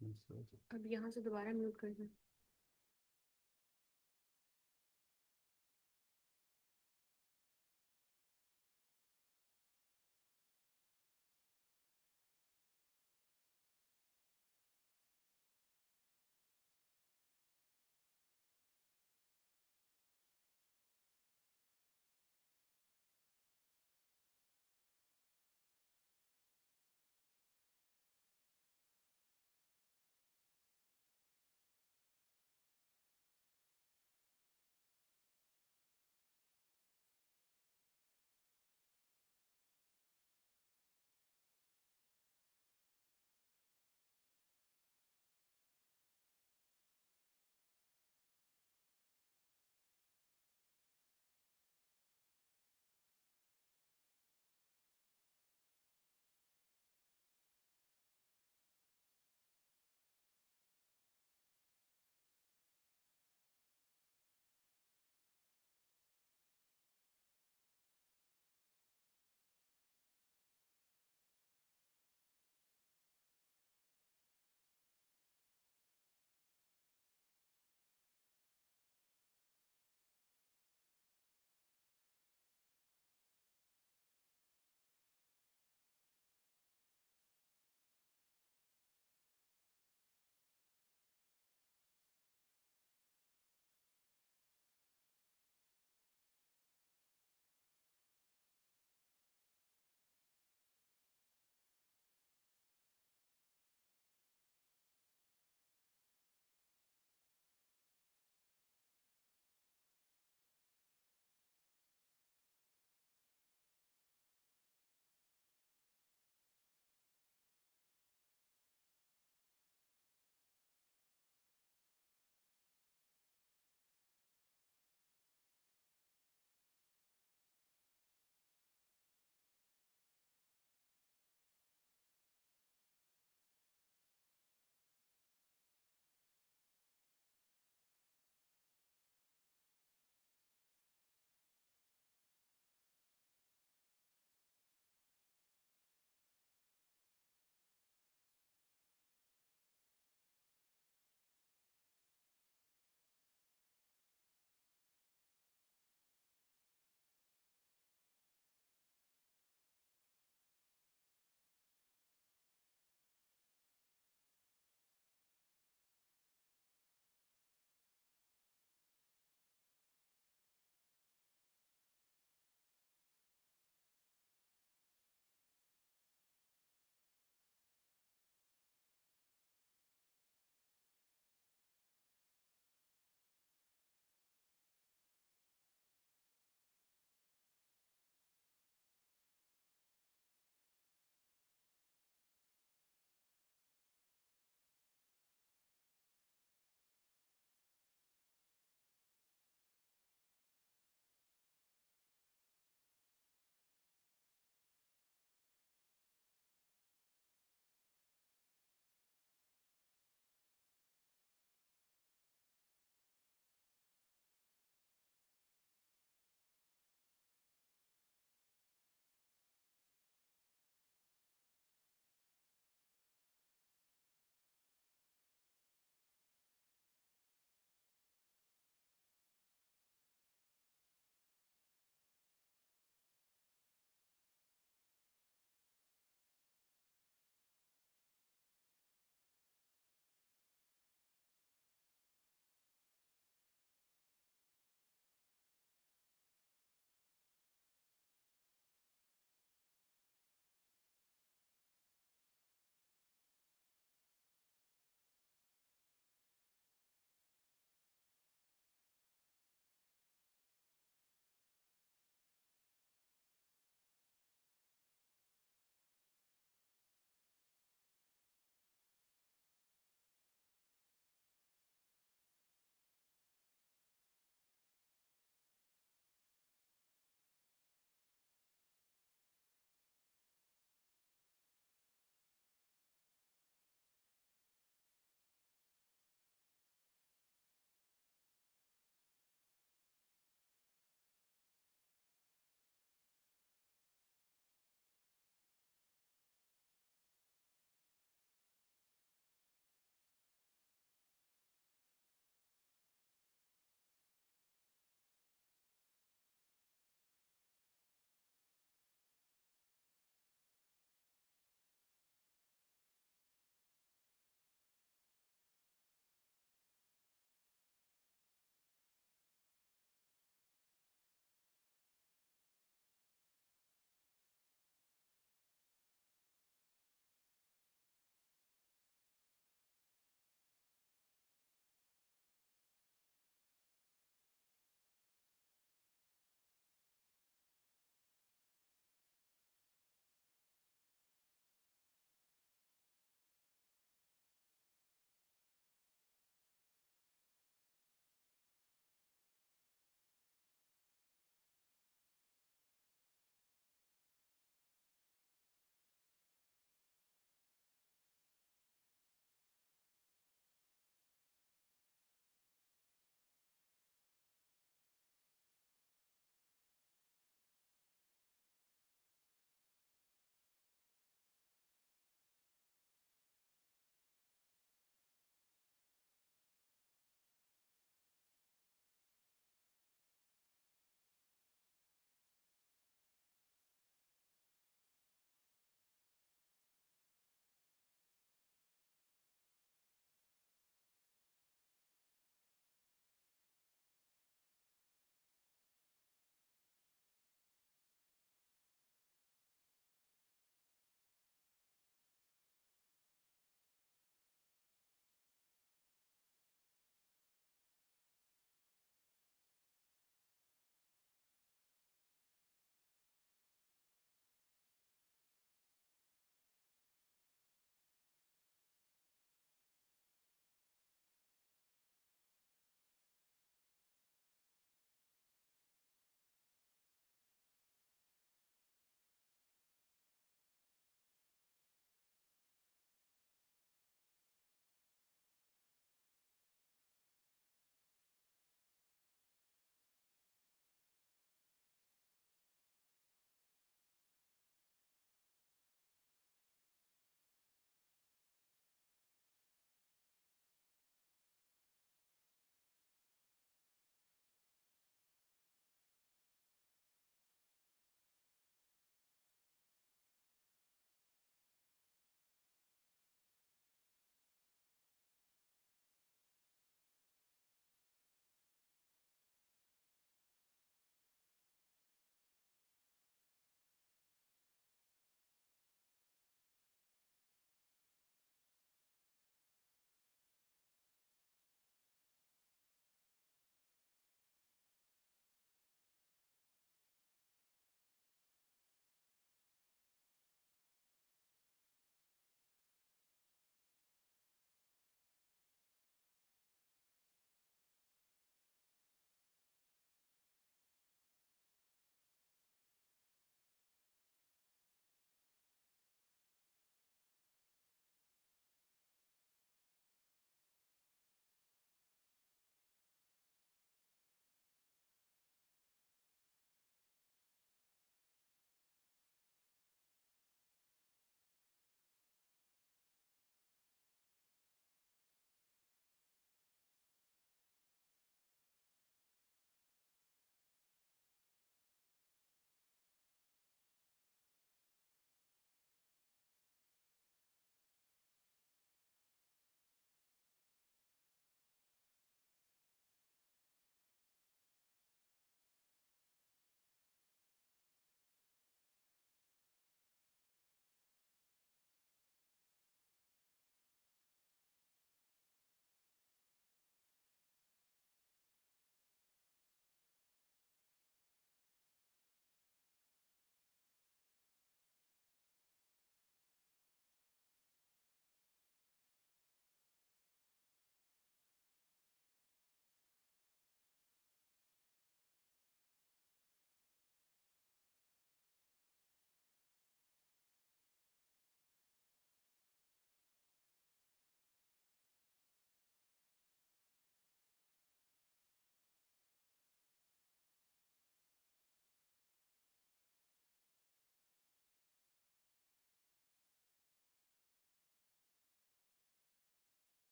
अब यहाँ से दोबारा म्यूट कर दे।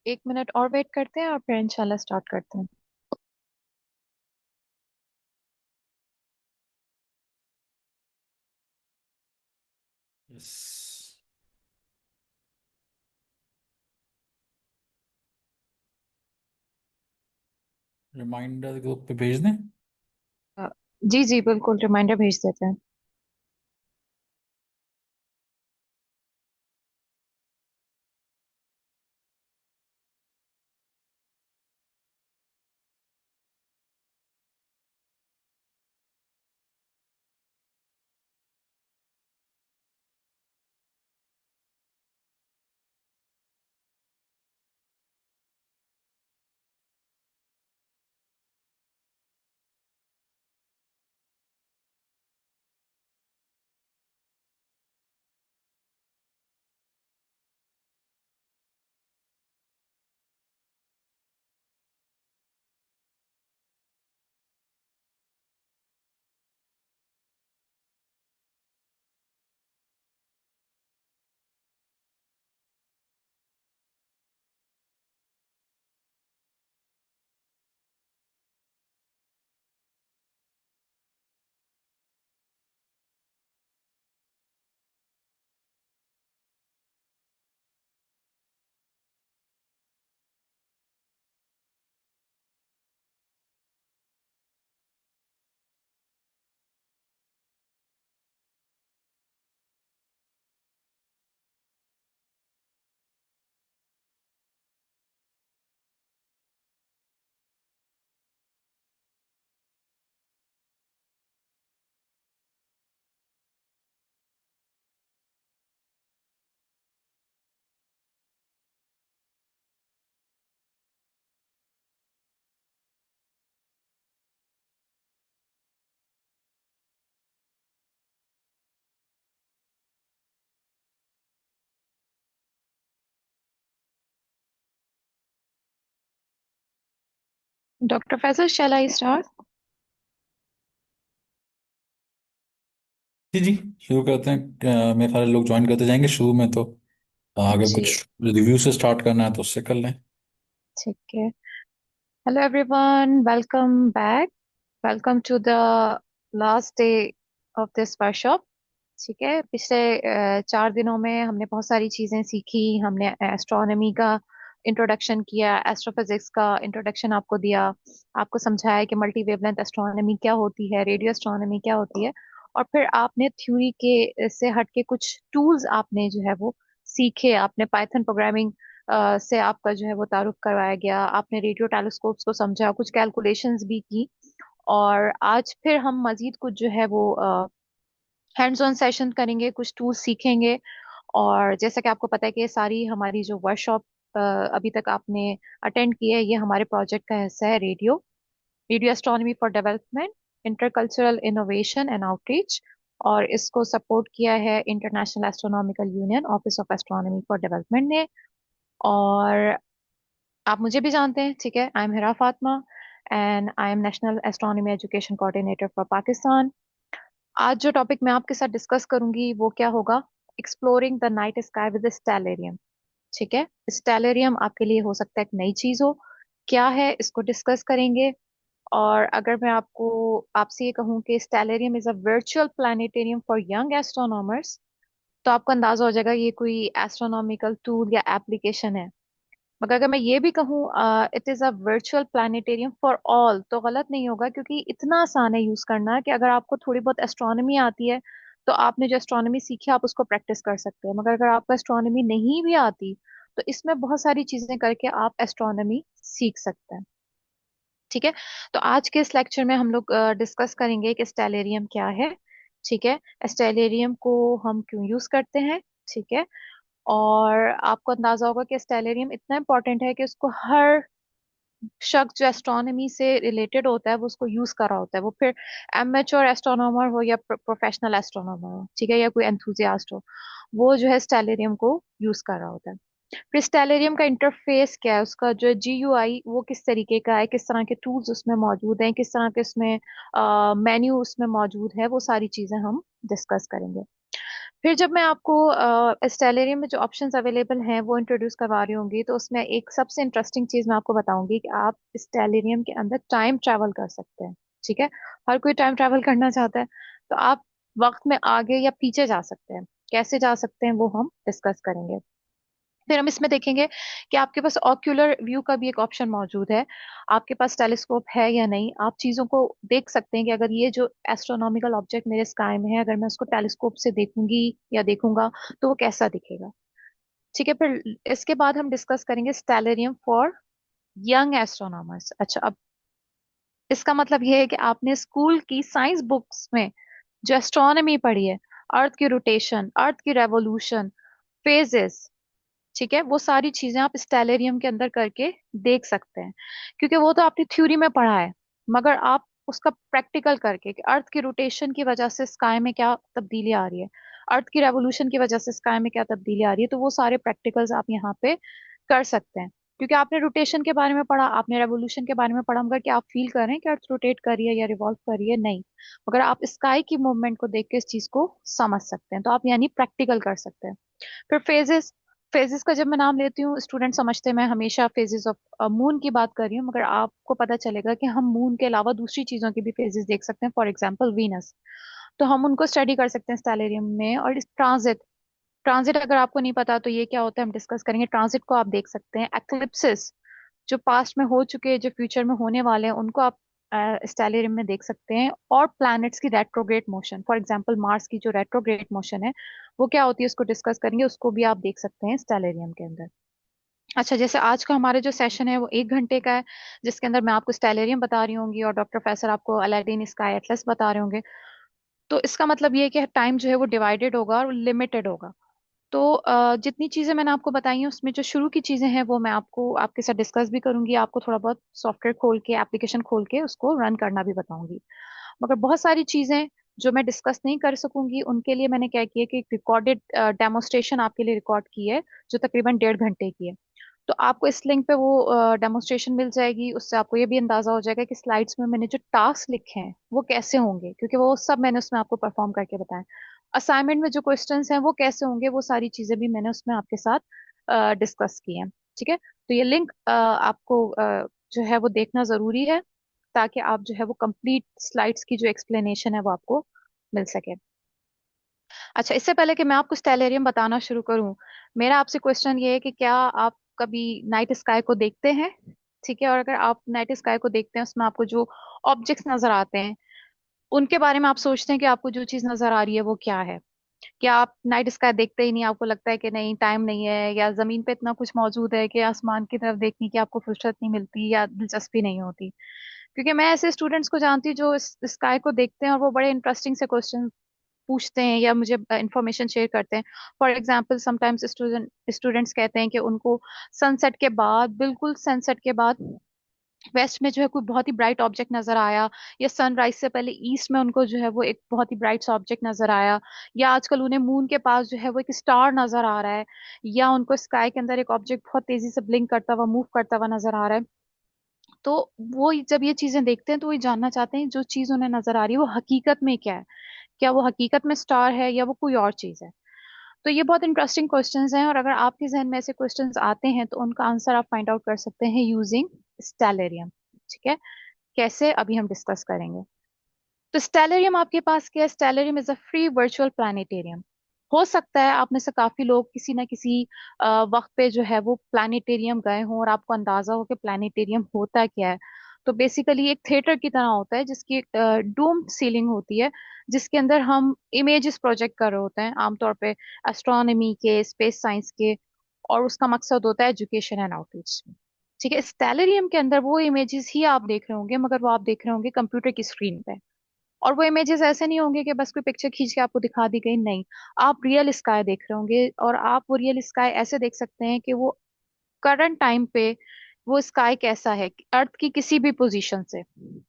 एक मिनट और वेट करते हैं और फिर इंशाल्लाह स्टार्ट करते हैं। यस। रिमाइंडर ग्रुप पे भेज दें। अ, जी जी बिल्कुल, रिमाइंडर भेज देते हैं। Doctor Faisal, shall I start? जी जी, शुरू करते हैं। मेरे सारे लोग ज्वाइन करते जाएंगे शुरू में तो। अगर जी कुछ रिव्यू से स्टार्ट करना है तो उससे कर लें। ठीक है। Hello everyone, welcome back. Welcome to the last day of this workshop. ठीक है, पिछले 4 दिनों में हमने बहुत सारी चीजें सीखी। हमने एस्ट्रोनॉमी का इंट्रोडक्शन किया, एस्ट्रोफिजिक्स का इंट्रोडक्शन आपको दिया, आपको समझाया कि मल्टी वेवलेंथ एस्ट्रोनॉमी क्या होती है, रेडियो एस्ट्रोनॉमी क्या होती है। और फिर आपने थ्योरी के से हटके कुछ टूल्स आपने जो है वो सीखे। आपने पाइथन प्रोग्रामिंग से आपका जो है वो तारुफ करवाया गया। आपने रेडियो टेलीस्कोप्स को समझा, कुछ कैलकुलेशंस भी की। और आज फिर हम मजीद कुछ जो है वो हैंड्स ऑन सेशन करेंगे, कुछ टूल्स सीखेंगे। और जैसा कि आपको पता है कि ये सारी हमारी जो वर्कशॉप अभी तक आपने अटेंड की है, ये हमारे प्रोजेक्ट का हिस्सा है, radio radio astronomy for development, intercultural innovation and outreach. और इसको सपोर्ट किया है international astronomical union, office of astronomy for development ने। और आप मुझे भी जानते हैं, ठीक है। I am Hira Fatima and I am national astronomy education coordinator for Pakistan. आज जो टॉपिक मैं आपके साथ डिस्कस करूंगी वो क्या होगा? Exploring the night sky with Stellarium. ठीक है, स्टेलेरियम आपके लिए हो सकता है एक नई चीज हो। क्या है, इसको डिस्कस करेंगे। और अगर मैं आपको आपसे ये कहूँ कि Stellarium is a virtual planetarium for young astronomers, तो आपको अंदाजा हो जाएगा ये कोई एस्ट्रोनॉमिकल टूल या एप्लीकेशन है। मगर अगर मैं ये भी कहूँ it is a virtual planetarium for all, तो गलत नहीं होगा, क्योंकि इतना आसान है यूज करना कि अगर आपको थोड़ी बहुत एस्ट्रोनॉमी आती है तो आपने जो एस्ट्रोनॉमी सीखी आप उसको प्रैक्टिस कर सकते हैं। मगर अगर आपको एस्ट्रोनॉमी नहीं भी आती तो इसमें बहुत सारी चीजें करके आप एस्ट्रोनॉमी सीख सकते हैं। ठीक है, तो आज के इस लेक्चर में हम लोग डिस्कस करेंगे कि स्टेलेरियम क्या है। ठीक है, स्टेलेरियम को हम क्यों यूज करते हैं। ठीक है, और आपको अंदाजा होगा कि स्टेलेरियम इतना इंपॉर्टेंट है कि उसको हर शख्स जो एस्ट्रोनॉमी से रिलेटेड होता है वो उसको यूज कर रहा होता है। वो फिर एमेच्योर एस्ट्रोनॉमर हो या प्रोफेशनल एस्ट्रोनॉमर हो, ठीक है, या कोई एंथुजियास्ट हो, वो जो है स्टेलेरियम को यूज कर रहा होता है। फिर स्टेलेरियम का इंटरफेस क्या है, उसका जो GUI वो किस तरीके का है, किस तरह के टूल्स उसमें मौजूद हैं, किस तरह के उसमें मेन्यू उसमें मौजूद है, वो सारी चीजें हम डिस्कस करेंगे। फिर जब मैं आपको स्टेलेरियम में जो ऑप्शंस अवेलेबल हैं वो इंट्रोड्यूस करवा रही होंगी, तो उसमें एक सबसे इंटरेस्टिंग चीज मैं आपको बताऊंगी कि आप स्टेलेरियम के अंदर टाइम ट्रैवल कर सकते हैं। ठीक है, हर कोई टाइम ट्रैवल करना चाहता है, तो आप वक्त में आगे या पीछे जा सकते हैं। कैसे जा सकते हैं वो हम डिस्कस करेंगे। फिर हम इसमें देखेंगे कि आपके पास ऑक्यूलर व्यू का भी एक ऑप्शन मौजूद है। आपके पास टेलीस्कोप है या नहीं, आप चीजों को देख सकते हैं कि अगर ये जो एस्ट्रोनॉमिकल ऑब्जेक्ट मेरे स्काई में है, अगर मैं उसको टेलीस्कोप से देखूंगी या देखूंगा तो वो कैसा दिखेगा। ठीक है, फिर इसके बाद हम डिस्कस करेंगे स्टेलेरियम फॉर यंग एस्ट्रोनॉमर्स। अच्छा, अब इसका मतलब ये है कि आपने स्कूल की साइंस बुक्स में जो एस्ट्रोनॉमी पढ़ी है, अर्थ की रोटेशन, अर्थ की रेवोल्यूशन, फेजेस, ठीक है, वो सारी चीजें आप स्टेलेरियम के अंदर करके देख सकते हैं। क्योंकि वो तो आपने थ्योरी में पढ़ा है, मगर आप उसका प्रैक्टिकल करके कि अर्थ की रोटेशन की वजह से स्काई में क्या तब्दीली आ रही है, अर्थ की रेवोल्यूशन की वजह से स्काई में क्या तब्दीली आ रही है, तो वो सारे प्रैक्टिकल्स आप यहाँ पे कर सकते हैं। क्योंकि आपने रोटेशन के बारे में पढ़ा, आपने रेवोल्यूशन के बारे में पढ़ा, मगर क्या आप फील कर रहे हैं कि अर्थ रोटेट कर रही है या रिवॉल्व कर रही है? नहीं। मगर आप स्काई की मूवमेंट को देख के इस चीज को समझ सकते हैं, तो आप यानी प्रैक्टिकल कर सकते हैं। फिर फेजेस, फेजेस का जब मैं नाम लेती हूँ स्टूडेंट समझते हैं मैं हमेशा फेजेस ऑफ मून की बात कर रही हूँ, मगर आपको पता चलेगा कि हम मून के अलावा दूसरी चीजों के भी फेजेस देख सकते हैं, फॉर एग्जांपल वीनस। तो हम उनको स्टडी कर सकते हैं स्टेलेरियम में। और इस ट्रांजिट, ट्रांजिट अगर आपको नहीं पता तो ये क्या होता है हम डिस्कस करेंगे। ट्रांजिट को आप देख सकते हैं। एक्लिप्सिस, जो पास्ट में हो चुके हैं, जो फ्यूचर में होने वाले हैं, उनको आप स्टेलेरियम में देख सकते हैं। और प्लैनेट्स की retrograde motion, for example Mars की जो रेट्रोग्रेड मोशन है वो क्या होती है उसको डिस्कस करेंगे, उसको भी आप देख सकते हैं स्टेलेरियम के अंदर। अच्छा, जैसे आज का हमारा जो सेशन है वो 1 घंटे का है, जिसके अंदर मैं आपको स्टेलेरियम बता रही होंगी और डॉक्टर प्रोफेसर आपको अलादीन स्काई एटलस बता रहे होंगे। तो इसका मतलब ये है कि टाइम जो है वो डिवाइडेड होगा और लिमिटेड होगा। तो जितनी चीजें मैंने आपको बताई हैं उसमें जो शुरू की चीजें हैं वो मैं आपको आपके साथ डिस्कस भी करूंगी, आपको थोड़ा बहुत सॉफ्टवेयर खोल के एप्लीकेशन खोल के उसको रन करना भी बताऊंगी। मगर बहुत सारी चीजें जो मैं डिस्कस नहीं कर सकूंगी उनके लिए मैंने क्या किया कि एक रिकॉर्डेड डेमोस्ट्रेशन आपके लिए रिकॉर्ड की है, जो तकरीबन 1.5 घंटे की है। तो आपको इस लिंक पे वो डेमोस्ट्रेशन मिल जाएगी, उससे आपको ये भी अंदाजा हो जाएगा कि स्लाइड्स में मैंने जो टास्क लिखे हैं वो कैसे होंगे, क्योंकि वो सब मैंने उसमें आपको परफॉर्म करके बताया। असाइनमेंट में जो क्वेश्चंस हैं वो कैसे होंगे, वो सारी चीजें भी मैंने उसमें आपके साथ डिस्कस की हैं। ठीक है, तो ये लिंक आपको जो है वो देखना जरूरी है, ताकि आप जो है वो कंप्लीट स्लाइड्स की जो एक्सप्लेनेशन है वो आपको मिल सके। अच्छा, इससे पहले कि मैं आपको स्टेलेरियम बताना शुरू करूं, मेरा आपसे क्वेश्चन ये है कि क्या आप कभी नाइट स्काई को देखते हैं? ठीक है, और अगर आप नाइट स्काई को देखते हैं उसमें आपको जो ऑब्जेक्ट्स नजर आते हैं उनके बारे में आप सोचते हैं कि आपको जो चीज नजर आ रही है वो क्या है? क्या आप नाइट स्काई देखते ही नहीं, आपको लगता है कि नहीं टाइम नहीं है, या जमीन पे इतना कुछ मौजूद है कि आसमान की तरफ देखने की आपको फुर्सत नहीं मिलती या दिलचस्पी नहीं होती? क्योंकि मैं ऐसे स्टूडेंट्स को जानती हूँ जो इस स्काई को देखते हैं और वो बड़े इंटरेस्टिंग से क्वेश्चन पूछते हैं या मुझे इंफॉर्मेशन शेयर करते हैं। फॉर एग्जांपल समटाइम्स स्टूडेंट्स कहते हैं कि उनको सनसेट के बाद, बिल्कुल सनसेट के बाद वेस्ट में जो है कोई बहुत ही ब्राइट ऑब्जेक्ट नजर आया, या सनराइज से पहले ईस्ट में उनको जो है वो एक बहुत ही ब्राइट ऑब्जेक्ट नजर आया, या आजकल उन्हें मून के पास जो है वो एक स्टार नजर आ रहा है, या उनको स्काई के अंदर एक ऑब्जेक्ट बहुत तेजी से ब्लिंक करता हुआ, मूव करता हुआ नजर आ रहा है। तो वो जब ये चीजें देखते हैं तो वो ये जानना चाहते हैं जो चीज उन्हें नजर आ रही है वो हकीकत में क्या है, क्या वो हकीकत में स्टार है या वो कोई और चीज है। तो ये बहुत इंटरेस्टिंग क्वेश्चंस हैं, और अगर आपके जहन में ऐसे क्वेश्चंस आते हैं तो उनका आंसर आप फाइंड आउट कर सकते हैं यूजिंग स्टेलेरियम। ठीक है, कैसे अभी हम डिस्कस करेंगे। तो स्टेलेरियम आपके पास क्या है? Stellarium is a free virtual planetarium. हो सकता है आप में से काफी लोग किसी ना किसी वक्त पे जो है वो प्लानिटेरियम गए हों और आपको अंदाजा हो कि प्लानिटेरियम होता क्या है। तो बेसिकली एक थिएटर की तरह होता है जिसकी डूम सीलिंग होती है, जिसके अंदर हम इमेजेस प्रोजेक्ट कर रहे होते हैं, आमतौर पे एस्ट्रोनॉमी के, स्पेस साइंस के, और उसका मकसद होता है एजुकेशन एंड आउटरीच। ठीक है, स्टेलेरियम के अंदर वो इमेजेस ही आप देख रहे होंगे, मगर वो आप देख रहे होंगे कंप्यूटर की स्क्रीन पे। और वो इमेजेस ऐसे नहीं होंगे कि बस कोई पिक्चर खींच के आपको दिखा दी गई, नहीं। आप रियल स्काई देख रहे होंगे, और आप वो रियल स्काई ऐसे देख सकते हैं कि वो करंट टाइम पे वो स्काई कैसा है अर्थ की किसी भी पोजीशन से।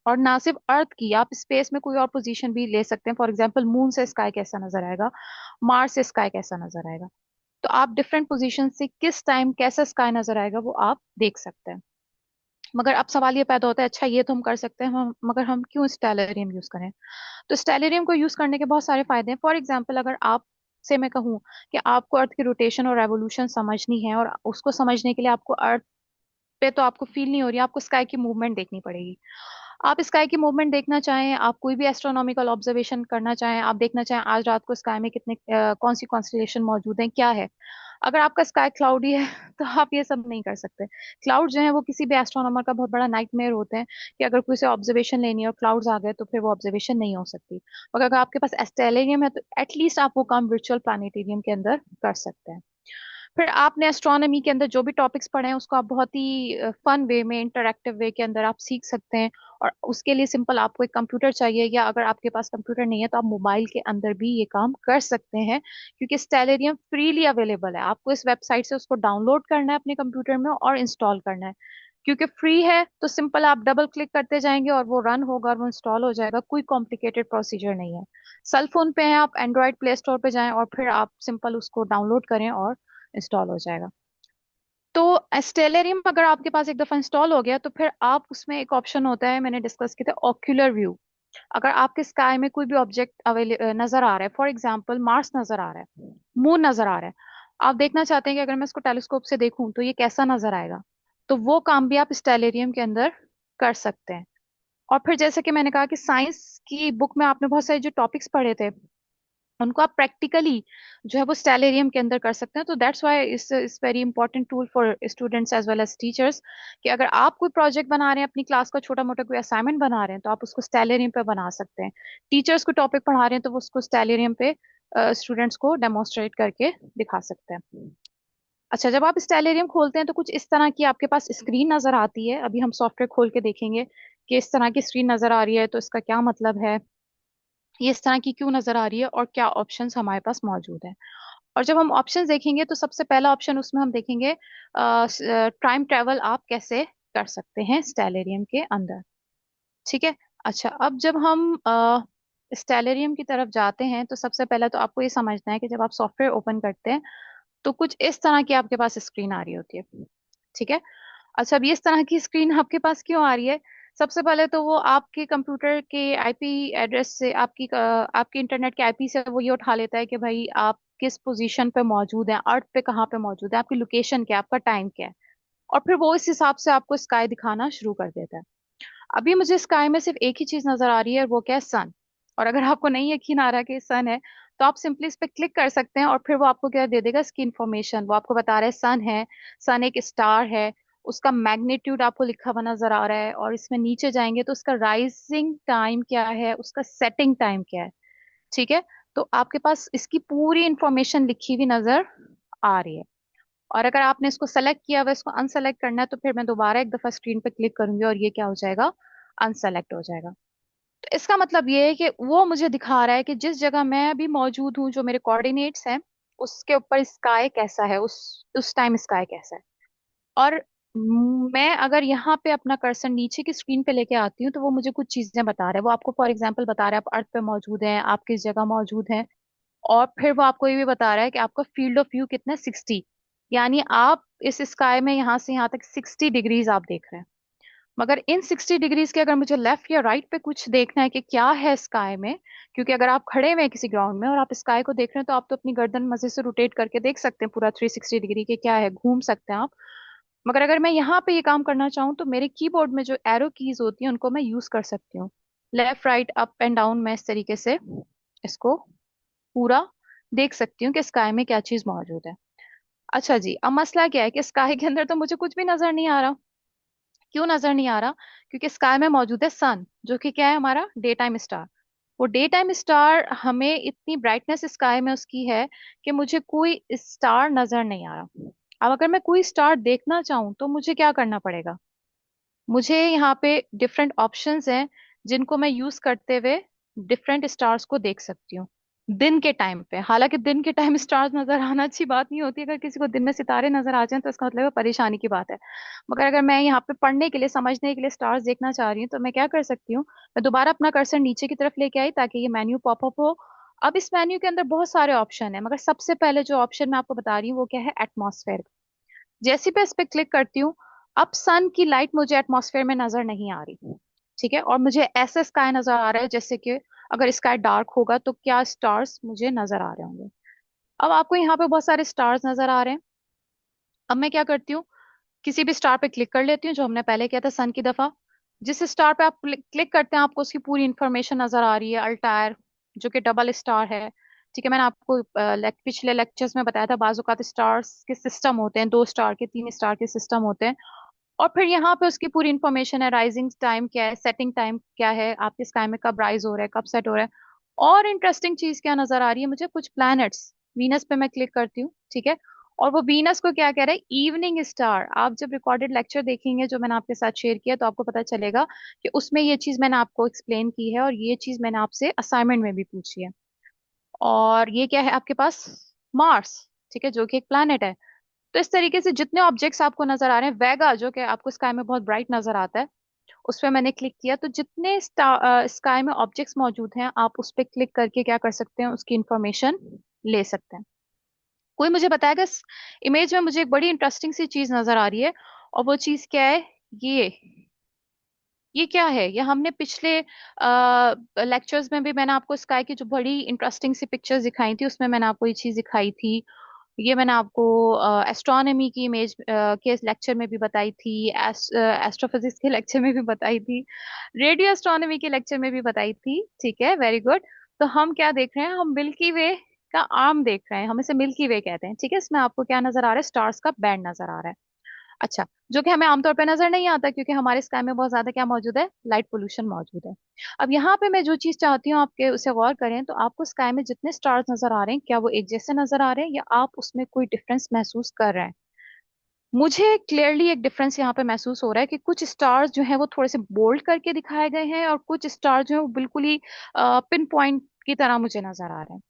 और ना सिर्फ अर्थ की, आप स्पेस में कोई और पोजीशन भी ले सकते हैं, फॉर एग्जांपल मून से स्काई कैसा नजर आएगा, मार्स से स्काई कैसा नजर आएगा। तो आप डिफरेंट पोजीशन से किस टाइम कैसा स्काई नजर आएगा वो आप देख सकते हैं। मगर अब सवाल ये पैदा होता है, अच्छा ये तो हम कर सकते हैं, मगर हम क्यों स्टेलेरियम यूज करें? तो स्टेलेरियम को यूज करने के बहुत सारे फायदे हैं। फॉर एग्जाम्पल, अगर आप से मैं कहूँ कि आपको अर्थ की रोटेशन और रेवोल्यूशन समझनी है, और उसको समझने के लिए आपको अर्थ पे तो आपको फील नहीं हो रही, आपको स्काई की मूवमेंट देखनी पड़ेगी। आप स्काई की मूवमेंट देखना चाहें, आप कोई भी एस्ट्रोनॉमिकल ऑब्जर्वेशन करना चाहें, आप देखना चाहें आज रात को स्काई में कितने कौन सी कॉन्स्टलेशन मौजूद है, क्या है। अगर आपका स्काई क्लाउडी है तो आप ये सब नहीं कर सकते। क्लाउड जो है वो किसी भी एस्ट्रोनॉमर का बहुत बड़ा नाइटमेयर होते हैं, कि अगर कोई से ऑब्जर्वेशन लेनी है और क्लाउड्स आ गए तो फिर वो ऑब्जर्वेशन नहीं हो सकती। मगर अगर आपके पास एस्टेलेरियम है तो एटलीस्ट आप वो काम वर्चुअल प्लानिटेरियम के अंदर कर सकते हैं। फिर आपने एस्ट्रोनॉमी के अंदर जो भी टॉपिक्स पढ़े हैं उसको आप बहुत ही फन वे में, इंटरेक्टिव वे के अंदर आप सीख सकते हैं। और उसके लिए सिंपल आपको एक कंप्यूटर चाहिए, या अगर आपके पास कंप्यूटर नहीं है तो आप मोबाइल के अंदर भी ये काम कर सकते हैं, क्योंकि स्टेलेरियम फ्रीली अवेलेबल है। आपको इस वेबसाइट से उसको डाउनलोड करना है अपने कंप्यूटर में और इंस्टॉल करना है। क्योंकि फ्री है तो सिंपल आप डबल क्लिक करते जाएंगे और वो रन होगा और वो इंस्टॉल हो जाएगा, कोई कॉम्प्लिकेटेड प्रोसीजर नहीं है। सेल फोन पे है, आप एंड्रॉयड प्ले स्टोर पे जाएं और फिर आप सिंपल उसको डाउनलोड करें और इंस्टॉल हो जाएगा। तो स्टेलेरियम अगर आपके पास एक दफा इंस्टॉल हो गया तो फिर आप उसमें एक ऑप्शन होता है, मैंने डिस्कस किया था, ऑक्यूलर व्यू। अगर आपके स्काई में कोई भी ऑब्जेक्ट नजर आ रहा है, फॉर एग्जांपल मार्स नजर आ रहा है, मून नजर आ रहा है, आप देखना चाहते हैं कि अगर मैं इसको टेलीस्कोप से देखूं तो ये कैसा नजर आएगा, तो वो काम भी आप स्टेलेरियम के अंदर कर सकते हैं। और फिर जैसे कि मैंने कहा कि साइंस की बुक में आपने बहुत सारे जो टॉपिक्स पढ़े थे उनको आप प्रैक्टिकली जो है वो स्टेलेरियम के अंदर कर सकते हैं। तो that's why is very important tool for students as well as teachers, कि अगर आप कोई प्रोजेक्ट बना रहे हैं, अपनी क्लास का छोटा मोटा कोई असाइनमेंट बना रहे हैं, तो आप उसको स्टेलेरियम पे बना सकते हैं। टीचर्स को टॉपिक पढ़ा रहे हैं तो वो उसको स्टेलेरियम पे स्टूडेंट्स को डेमोन्स्ट्रेट करके दिखा सकते हैं। अच्छा, जब आप स्टेलेरियम खोलते हैं तो कुछ इस तरह की आपके पास स्क्रीन नजर आती है। अभी हम सॉफ्टवेयर खोल के देखेंगे कि इस तरह की स्क्रीन नजर आ रही है तो इसका क्या मतलब है, ये इस तरह की क्यों नजर आ रही है, और क्या ऑप्शंस हमारे पास मौजूद हैं। और जब हम ऑप्शंस देखेंगे तो सबसे पहला ऑप्शन उसमें हम देखेंगे टाइम ट्रेवल आप कैसे कर सकते हैं स्टेलेरियम के अंदर। ठीक है। अच्छा, अब जब हम स्टेलेरियम की तरफ जाते हैं तो सबसे पहले तो आपको ये समझना है कि जब आप सॉफ्टवेयर ओपन करते हैं तो कुछ इस तरह की आपके पास स्क्रीन आ रही होती है। ठीक है। अच्छा, अब ये इस तरह की स्क्रीन आपके पास क्यों आ रही है? सबसे पहले तो वो आपके कंप्यूटर के आईपी एड्रेस से, आपके इंटरनेट के आईपी से वो ये उठा लेता है कि भाई आप किस पोजीशन पे मौजूद हैं, अर्थ पे कहाँ पे मौजूद है, आपकी लोकेशन क्या है, आपका टाइम क्या है। और फिर वो इस हिसाब से आपको स्काई दिखाना शुरू कर देता है। अभी मुझे स्काई में सिर्फ एक ही चीज नजर आ रही है, और वो क्या है? सन। और अगर आपको नहीं यकीन आ रहा कि सन है तो आप सिंपली इस पे क्लिक कर सकते हैं और फिर वो आपको क्या दे देगा? इसकी इंफॉर्मेशन। वो आपको बता रहा है सन है, सन एक स्टार है, उसका मैग्नीट्यूड आपको लिखा हुआ नजर आ रहा है, और इसमें नीचे जाएंगे तो उसका राइजिंग टाइम क्या है, उसका सेटिंग टाइम क्या है। ठीक है। तो आपके पास इसकी पूरी इंफॉर्मेशन लिखी हुई नजर आ रही है। और अगर आपने इसको सेलेक्ट किया हुआ, इसको अनसेलेक्ट करना है तो फिर मैं दोबारा एक दफा स्क्रीन पे क्लिक करूंगी और ये क्या हो जाएगा? अनसेलेक्ट हो जाएगा। तो इसका मतलब ये है कि वो मुझे दिखा रहा है कि जिस जगह मैं अभी मौजूद हूँ, जो मेरे कोऑर्डिनेट्स हैं, उसके ऊपर स्काई कैसा है, उस टाइम स्काई कैसा है। और मैं अगर यहाँ पे अपना कर्सर नीचे की स्क्रीन पे लेके आती हूँ तो वो मुझे कुछ चीजें बता रहा है। वो आपको फॉर एग्जांपल बता रहा है आप अर्थ पे मौजूद हैं, आप किस जगह मौजूद हैं। और फिर वो आपको ये भी बता रहा है कि आपका फील्ड ऑफ व्यू कितना है, 60। यानी आप इस स्काई में यहाँ से यहाँ तक 60 डिग्रीज आप देख रहे हैं। मगर इन 60 डिग्रीज के अगर मुझे लेफ्ट या राइट पे कुछ देखना है कि क्या है स्काई में, क्योंकि अगर आप खड़े हुए हैं किसी ग्राउंड में और आप स्काई को देख रहे हैं तो आप तो अपनी गर्दन मजे से रोटेट करके देख सकते हैं पूरा 360 डिग्री के क्या है, घूम सकते हैं आप। मगर अगर मैं यहाँ पे ये काम करना चाहूँ तो मेरे कीबोर्ड में जो एरो कीज होती हैं उनको मैं यूज कर सकती हूँ। Left right up and down, मैं इस तरीके से इसको पूरा देख सकती हूँ कि स्काई में क्या चीज मौजूद है। अच्छा जी, अब मसला क्या है कि स्काई के अंदर तो मुझे कुछ भी नजर नहीं आ रहा। क्यों नजर नहीं आ रहा? क्योंकि स्काई में मौजूद है सन, जो कि क्या है? हमारा डे टाइम स्टार। वो डे टाइम स्टार, हमें इतनी ब्राइटनेस स्काई में उसकी है कि मुझे कोई स्टार नजर नहीं आ रहा। अब अगर मैं कोई स्टार देखना चाहूँ तो मुझे क्या करना पड़ेगा? मुझे यहाँ पे डिफरेंट ऑप्शंस हैं जिनको मैं यूज करते हुए डिफरेंट स्टार्स को देख सकती हूँ दिन के टाइम पे। हालांकि दिन के टाइम स्टार्स नजर आना अच्छी बात नहीं होती, अगर किसी को दिन में सितारे नजर आ जाएं तो इसका मतलब है परेशानी की बात है। मगर अगर मैं यहाँ पे पढ़ने के लिए, समझने के लिए स्टार्स देखना चाह रही हूँ तो मैं क्या कर सकती हूँ? मैं दोबारा अपना कर्सर नीचे की तरफ लेके आई ताकि ये मेन्यू पॉपअप हो। अब इस मेन्यू के अंदर बहुत सारे ऑप्शन है, मगर सबसे पहले जो ऑप्शन मैं आपको बता रही हूँ वो क्या है? एटमॉस्फेयर। जैसे मैं इस पे क्लिक करती हूँ, अब सन की लाइट मुझे एटमॉस्फेयर में नजर नहीं आ रही। ठीक है। और मुझे ऐसा स्काई नजर आ रहा है जैसे कि अगर स्काई डार्क होगा तो क्या स्टार्स मुझे नजर आ रहे होंगे। अब आपको यहाँ पे बहुत सारे स्टार्स नजर आ रहे हैं। अब मैं क्या करती हूँ, किसी भी स्टार पे क्लिक कर लेती हूँ, जो हमने पहले किया था सन की दफा। जिस स्टार पे आप क्लिक करते हैं आपको उसकी पूरी इंफॉर्मेशन नजर आ रही है। अल्टायर, जो कि डबल स्टार है, ठीक है। मैंने आपको पिछले लेक्चर्स में बताया था, बाजू का स्टार्स के सिस्टम होते हैं, 2 स्टार के, 3 स्टार के सिस्टम होते हैं। और फिर यहाँ पे उसकी पूरी इंफॉर्मेशन है, राइजिंग टाइम क्या है, सेटिंग टाइम क्या है, आपके स्काई में कब राइज हो रहा है, कब सेट हो रहा है। और इंटरेस्टिंग चीज क्या नजर आ रही है मुझे, कुछ प्लैनेट्स। वीनस पे मैं क्लिक करती हूँ, ठीक है। और वो वीनस को क्या कह रहा है, इवनिंग स्टार। आप जब रिकॉर्डेड लेक्चर देखेंगे जो मैंने आपके साथ शेयर किया, तो आपको पता चलेगा कि उसमें ये चीज मैंने आपको एक्सप्लेन की है, और ये चीज मैंने आपसे असाइनमेंट में भी पूछी है। और ये क्या है आपके पास, मार्स, ठीक है, जो कि एक प्लैनेट है। तो इस तरीके से जितने ऑब्जेक्ट्स आपको नजर आ रहे हैं, वेगा जो कि आपको स्काई में बहुत ब्राइट नजर आता है, उस पर मैंने क्लिक किया। तो जितने स्काई में ऑब्जेक्ट्स मौजूद हैं, आप उस पर क्लिक करके क्या कर सकते हैं, उसकी इंफॉर्मेशन ले सकते हैं। कोई मुझे बताएगा, इस इमेज में मुझे एक बड़ी इंटरेस्टिंग सी चीज नजर आ रही है, और वो चीज क्या है, ये ये क्या है। ये हमने पिछले लेक्चर्स में भी मैंने आपको स्काई की जो बड़ी इंटरेस्टिंग सी पिक्चर्स दिखाई थी, उसमें मैंने आपको ये चीज दिखाई थी। ये मैंने आपको एस्ट्रोनॉमी की इमेज के लेक्चर में भी बताई थी, एस्ट्रोफिजिक्स के लेक्चर में भी बताई थी, रेडियो एस्ट्रोनॉमी के लेक्चर में भी बताई थी, ठीक है, वेरी गुड। तो हम क्या देख रहे हैं, हम मिल्की वे का आर्म देख रहे हैं, हम इसे मिल्की वे कहते हैं, ठीक है। इसमें आपको क्या नजर आ रहा है, स्टार्स का बैंड नजर आ रहा है। अच्छा, जो कि हमें आमतौर पे नजर नहीं आता, क्योंकि हमारे स्काई में बहुत ज्यादा क्या मौजूद है, लाइट पोल्यूशन मौजूद है। अब यहाँ पे मैं जो चीज चाहती हूँ आपके उसे गौर करें, तो आपको स्काई में जितने स्टार्स नजर आ रहे हैं, क्या वो एक जैसे नजर आ रहे हैं, या आप उसमें कोई डिफरेंस महसूस कर रहे हैं। मुझे क्लियरली एक डिफरेंस यहाँ पे महसूस हो रहा है कि कुछ स्टार्स जो है वो थोड़े से बोल्ड करके दिखाए गए हैं, और कुछ स्टार जो है वो बिल्कुल ही पिन पॉइंट की तरह मुझे नजर आ रहे हैं।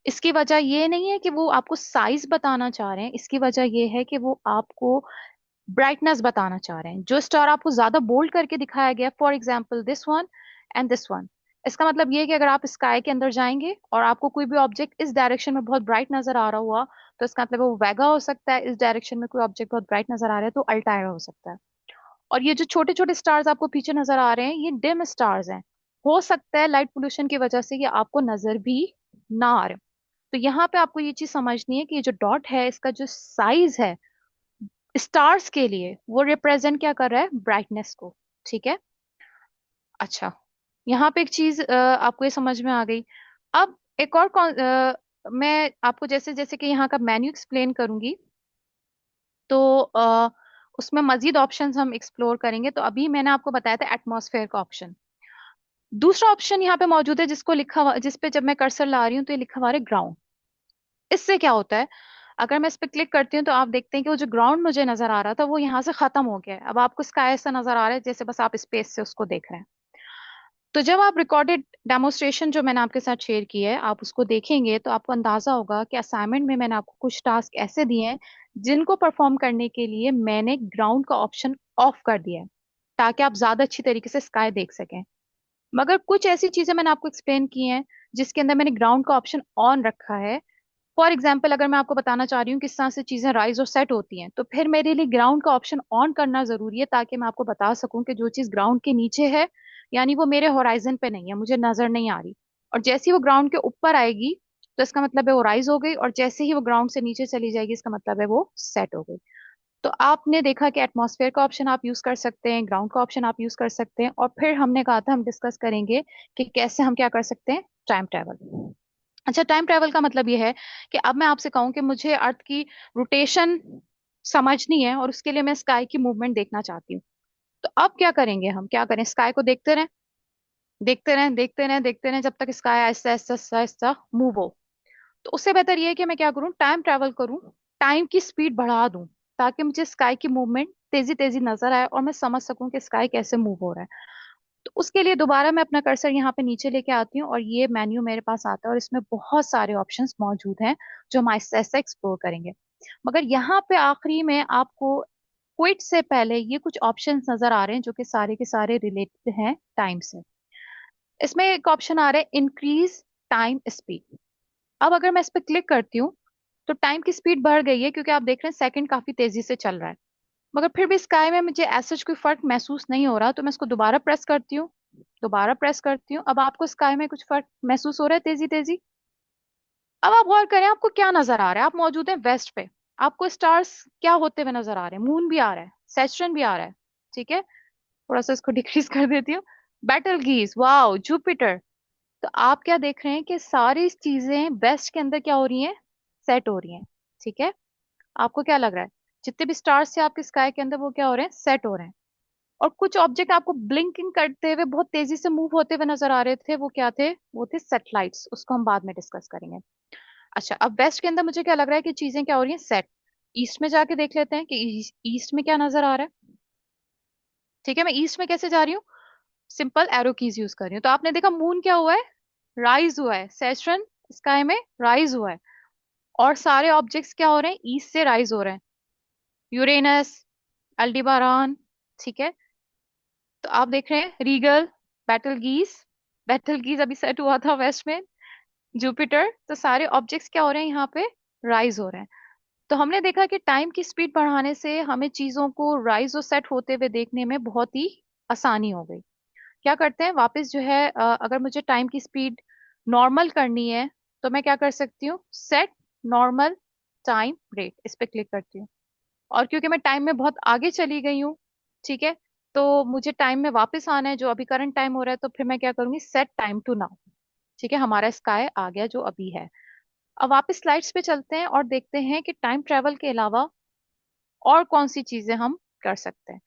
इसकी वजह ये नहीं है कि वो आपको साइज बताना चाह रहे हैं, इसकी वजह ये है कि वो आपको ब्राइटनेस बताना चाह रहे हैं। जो स्टार आपको ज्यादा बोल्ड करके दिखाया गया, for example this one and this one, इसका मतलब ये है कि अगर आप स्काई के अंदर जाएंगे और आपको कोई भी ऑब्जेक्ट इस डायरेक्शन में बहुत ब्राइट नजर आ रहा हुआ, तो इसका मतलब वो वेगा हो सकता है। इस डायरेक्शन में कोई ऑब्जेक्ट बहुत ब्राइट नजर आ रहा है तो अल्टायरा हो सकता है। और ये जो छोटे छोटे स्टार्स आपको पीछे नजर आ रहे हैं, ये डिम स्टार्स हैं। हो सकता है लाइट पोल्यूशन की वजह से ये आपको नजर भी ना आ रहे हो। तो यहाँ पे आपको ये चीज समझनी है कि ये जो डॉट है, इसका जो साइज है स्टार्स के लिए, वो रिप्रेजेंट क्या कर रहा है, ब्राइटनेस को, ठीक है। अच्छा, यहाँ पे एक चीज आपको ये समझ में आ गई। अब एक और मैं आपको जैसे जैसे कि यहाँ का मेन्यू एक्सप्लेन करूंगी, तो उसमें मजीद ऑप्शंस हम एक्सप्लोर करेंगे। तो अभी मैंने आपको बताया था एटमॉस्फेयर का ऑप्शन। दूसरा ऑप्शन यहाँ पे मौजूद है, जिसको जिस पे जब मैं कर्सर ला रही हूँ तो ये लिखा हुआ है ग्राउंड। इससे क्या होता है, अगर मैं इस पे क्लिक करती हूँ तो आप देखते हैं कि वो जो ग्राउंड मुझे नजर आ रहा था वो यहाँ से खत्म हो गया है। अब आपको स्काई ऐसा नजर आ रहा है जैसे बस आप स्पेस से उसको देख रहे हैं। तो जब आप रिकॉर्डेड डेमोस्ट्रेशन जो मैंने आपके साथ शेयर की है, आप उसको देखेंगे तो आपको अंदाजा होगा कि असाइनमेंट में मैंने आपको कुछ टास्क ऐसे दिए हैं जिनको परफॉर्म करने के लिए मैंने ग्राउंड का ऑप्शन ऑफ कर दिया है, ताकि आप ज्यादा अच्छी तरीके से स्काई देख सकें। मगर कुछ ऐसी चीजें मैंने आपको एक्सप्लेन की हैं जिसके अंदर मैंने ग्राउंड का ऑप्शन ऑन रखा है। फॉर एग्जाम्पल, अगर मैं आपको बताना चाह रही हूँ किस तरह से चीजें राइज और सेट होती हैं, तो फिर मेरे लिए ग्राउंड का ऑप्शन ऑन करना जरूरी है, ताकि मैं आपको बता सकूं कि जो चीज ग्राउंड के नीचे है, यानी वो मेरे होराइजन पे नहीं है, मुझे नजर नहीं आ रही, और जैसे ही वो ग्राउंड के ऊपर आएगी तो इसका मतलब है वो राइज हो गई, और जैसे ही वो ग्राउंड से नीचे चली जाएगी इसका मतलब है वो सेट हो गई। तो आपने देखा कि एटमॉस्फेयर का ऑप्शन आप यूज कर सकते हैं, ग्राउंड का ऑप्शन आप यूज कर सकते हैं, और फिर हमने कहा था हम डिस्कस करेंगे कि कैसे हम क्या कर सकते हैं, टाइम ट्रैवल। अच्छा, टाइम ट्रैवल का मतलब ये है कि अब मैं आपसे कहूं कि मुझे अर्थ की रोटेशन समझनी है, और उसके लिए मैं स्काई की मूवमेंट देखना चाहती हूँ। तो अब क्या करेंगे, हम क्या करें, स्काई को देखते रहें, देखते रहें, देखते रहें, देखते रहें, जब तक स्काई आहिस्ता आहिस्ता आहिस्ता आहिस्ता मूव हो। तो उससे बेहतर ये है कि मैं क्या करूं, टाइम ट्रैवल करूं, टाइम की स्पीड बढ़ा दूं, ताकि मुझे स्काई की मूवमेंट तेजी तेजी नजर आए और मैं समझ सकूं कि स्काई कैसे मूव हो रहा है। तो उसके लिए दोबारा मैं अपना कर्सर यहाँ पे नीचे लेके आती हूँ, और ये मेन्यू मेरे पास आता है, और इसमें बहुत सारे ऑप्शंस मौजूद हैं जो हम आहिस्ता आहिस्ता एक्सप्लोर करेंगे। मगर यहाँ पे आखिरी में आपको क्विट से पहले ये कुछ ऑप्शंस नजर आ रहे हैं जो कि सारे के सारे रिलेटेड हैं टाइम से। इसमें एक ऑप्शन आ रहा है इंक्रीज टाइम स्पीड। अब अगर मैं इस पर क्लिक करती हूँ तो टाइम की स्पीड बढ़ गई है, क्योंकि आप देख रहे हैं सेकंड काफी तेजी से चल रहा है। मगर फिर भी स्काई में मुझे ऐसा कोई फर्क महसूस नहीं हो रहा, तो मैं इसको दोबारा प्रेस करती हूँ, दोबारा प्रेस करती हूँ। अब आपको स्काई में कुछ फर्क महसूस हो रहा है, तेजी तेजी, अब आप गौर करें, आपको क्या नजर आ रहा है? आप मौजूद हैं वेस्ट पे, आपको स्टार्स क्या होते हुए नजर आ रहे हैं? मून भी आ रहा है, सैटर्न भी आ रहा है, ठीक है। थोड़ा सा इसको डिक्रीज कर देती हूँ। Betelgeuse, wow, Jupiter. तो आप क्या देख रहे हैं कि सारी चीजें वेस्ट के अंदर क्या हो रही हैं? सेट हो रही हैं, ठीक है। आपको क्या लग रहा है? जितने भी स्टार्स थे आपके स्काई के अंदर, वो क्या हो रहे हैं? सेट हो रहे हैं। और कुछ ऑब्जेक्ट आपको ब्लिंकिंग करते हुए बहुत तेजी से मूव होते हुए नजर आ रहे थे, वो क्या थे? वो थे सैटेलाइट्स, उसको हम बाद में डिस्कस करेंगे। अच्छा, अब वेस्ट के अंदर मुझे क्या लग रहा है कि चीजें क्या हो रही हैं? सेट। ईस्ट में जाके देख लेते हैं कि ईस्ट में क्या नजर आ रहा है। ठीक है, मैं ईस्ट में कैसे जा रही हूँ? सिंपल एरो कीज यूज कर रही हूँ। तो आपने देखा मून क्या हुआ है? राइज हुआ है, सैटर्न स्काई में राइज हुआ है। और सारे ऑब्जेक्ट्स क्या हो रहे हैं? ईस्ट से राइज हो रहे हैं। यूरेनस, अल्डीबारान, ठीक है। तो आप देख रहे हैं रीगल, बैटल गीज। बैटल गीज अभी सेट हुआ था वेस्ट में। जुपिटर। तो सारे ऑब्जेक्ट्स क्या हो रहे हैं यहाँ पे? राइज हो रहे हैं। तो हमने देखा कि टाइम की स्पीड बढ़ाने से हमें चीजों को राइज और सेट होते हुए देखने में बहुत ही आसानी हो गई। क्या करते हैं वापस जो है, अगर मुझे टाइम की स्पीड नॉर्मल करनी है, तो मैं क्या कर सकती हूँ? सेट नॉर्मल टाइम रेट, इस पे क्लिक करती हूँ। और क्योंकि मैं टाइम में बहुत आगे चली गई हूँ, ठीक है, तो मुझे टाइम में वापस आना है, जो अभी करंट टाइम हो रहा है, तो फिर मैं क्या करूंगी? Set time to now. ठीक है, हमारा स्काई आ गया जो अभी है। अब वापस स्लाइड्स पे चलते हैं और देखते हैं कि टाइम ट्रेवल के अलावा और कौन सी चीजें हम कर सकते हैं।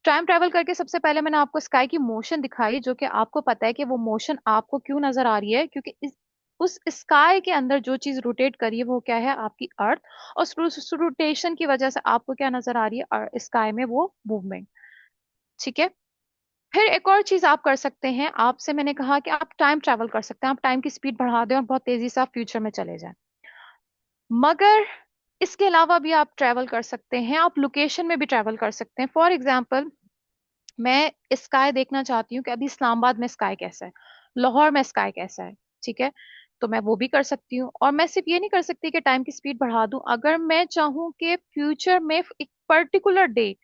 टाइम ट्रेवल करके सबसे पहले मैंने आपको स्काई की मोशन दिखाई, जो कि आपको पता है कि वो मोशन आपको क्यों नजर आ रही है, क्योंकि उस स्काई के अंदर जो चीज रोटेट कर रही है वो क्या है? आपकी अर्थ। और उस रोटेशन की वजह से आपको क्या नजर आ रही है स्काई में? वो मूवमेंट, ठीक है। फिर एक और चीज आप कर सकते हैं, आपसे मैंने कहा कि आप टाइम ट्रेवल कर सकते हैं, आप टाइम की स्पीड बढ़ा दें और बहुत तेजी से आप फ्यूचर में चले जाएं। मगर इसके अलावा भी आप ट्रेवल कर सकते हैं, आप लोकेशन में भी ट्रेवल कर सकते हैं। फॉर एग्जाम्पल, मैं स्काई देखना चाहती हूँ कि अभी इस्लामाबाद में स्काई कैसा है, लाहौर में स्काई कैसा है, ठीक है। तो मैं वो भी कर सकती हूँ। और मैं सिर्फ ये नहीं कर सकती कि टाइम की स्पीड बढ़ा दूं, अगर मैं चाहूँ कि फ्यूचर में एक particular date,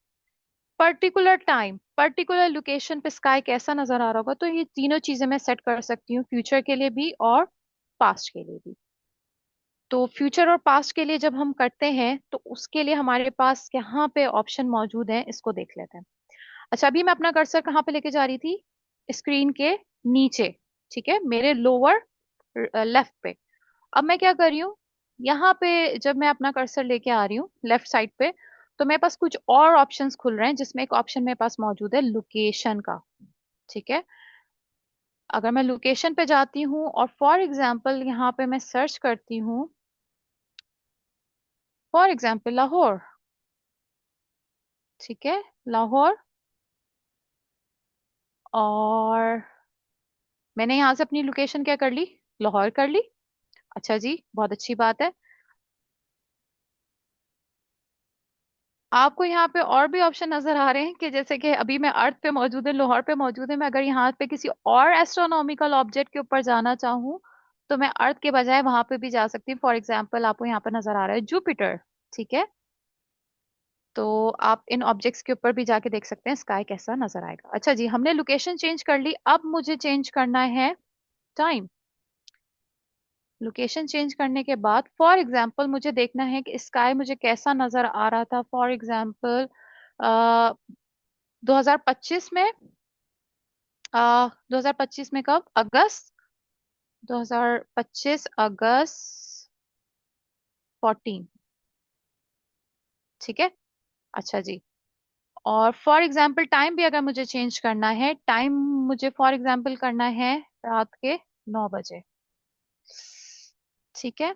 particular time, particular location पे स्काई कैसा नजर आ रहा होगा, तो ये तीनों चीजें मैं सेट कर सकती हूँ, फ्यूचर के लिए भी और पास्ट के लिए भी। तो फ्यूचर और पास्ट के लिए जब हम करते हैं, तो उसके लिए हमारे पास यहाँ पे ऑप्शन मौजूद है, इसको देख लेते हैं। अच्छा, अभी मैं अपना कर्सर कहाँ पे लेके जा रही थी? स्क्रीन के नीचे, ठीक है, मेरे लोअर लेफ्ट पे। अब मैं क्या कर रही हूँ? यहाँ पे जब मैं अपना कर्सर लेके आ रही हूँ लेफ्ट साइड पे, तो मेरे पास कुछ और ऑप्शंस खुल रहे हैं, जिसमें एक ऑप्शन मेरे पास मौजूद है लोकेशन का, ठीक है। अगर मैं लोकेशन पे जाती हूँ और फॉर एग्जाम्पल यहाँ पे मैं सर्च करती हूँ, फॉर एग्जाम्पल लाहौर, ठीक है, लाहौर। और मैंने यहाँ से अपनी लोकेशन क्या कर ली? लाहौर कर ली। अच्छा जी, बहुत अच्छी बात है। आपको यहाँ पे और भी ऑप्शन नजर आ रहे हैं कि जैसे कि अभी मैं अर्थ पे मौजूद है, लाहौर पे मौजूद है, मैं अगर यहाँ पे किसी और एस्ट्रोनॉमिकल ऑब्जेक्ट के ऊपर जाना चाहूँ, तो मैं अर्थ के बजाय वहां पे भी जा सकती हूँ। फॉर एग्जाम्पल, आपको यहाँ पे नजर आ रहा है जुपिटर, ठीक है। तो आप इन ऑब्जेक्ट्स के ऊपर भी जाके देख सकते हैं स्काई कैसा नजर आएगा। अच्छा जी, हमने लोकेशन चेंज कर ली, अब मुझे चेंज करना है टाइम। लोकेशन चेंज करने के बाद फॉर एग्जाम्पल मुझे देखना है कि स्काई मुझे कैसा नजर आ रहा था। फॉर एग्जाम्पल 2025 में, 2025 में कब? अगस्त, 2025 अगस्त 14, ठीक है। अच्छा जी, और फॉर एग्जाम्पल टाइम भी अगर मुझे चेंज करना है, टाइम मुझे फॉर एग्जाम्पल करना है रात के 9 बजे, ठीक है।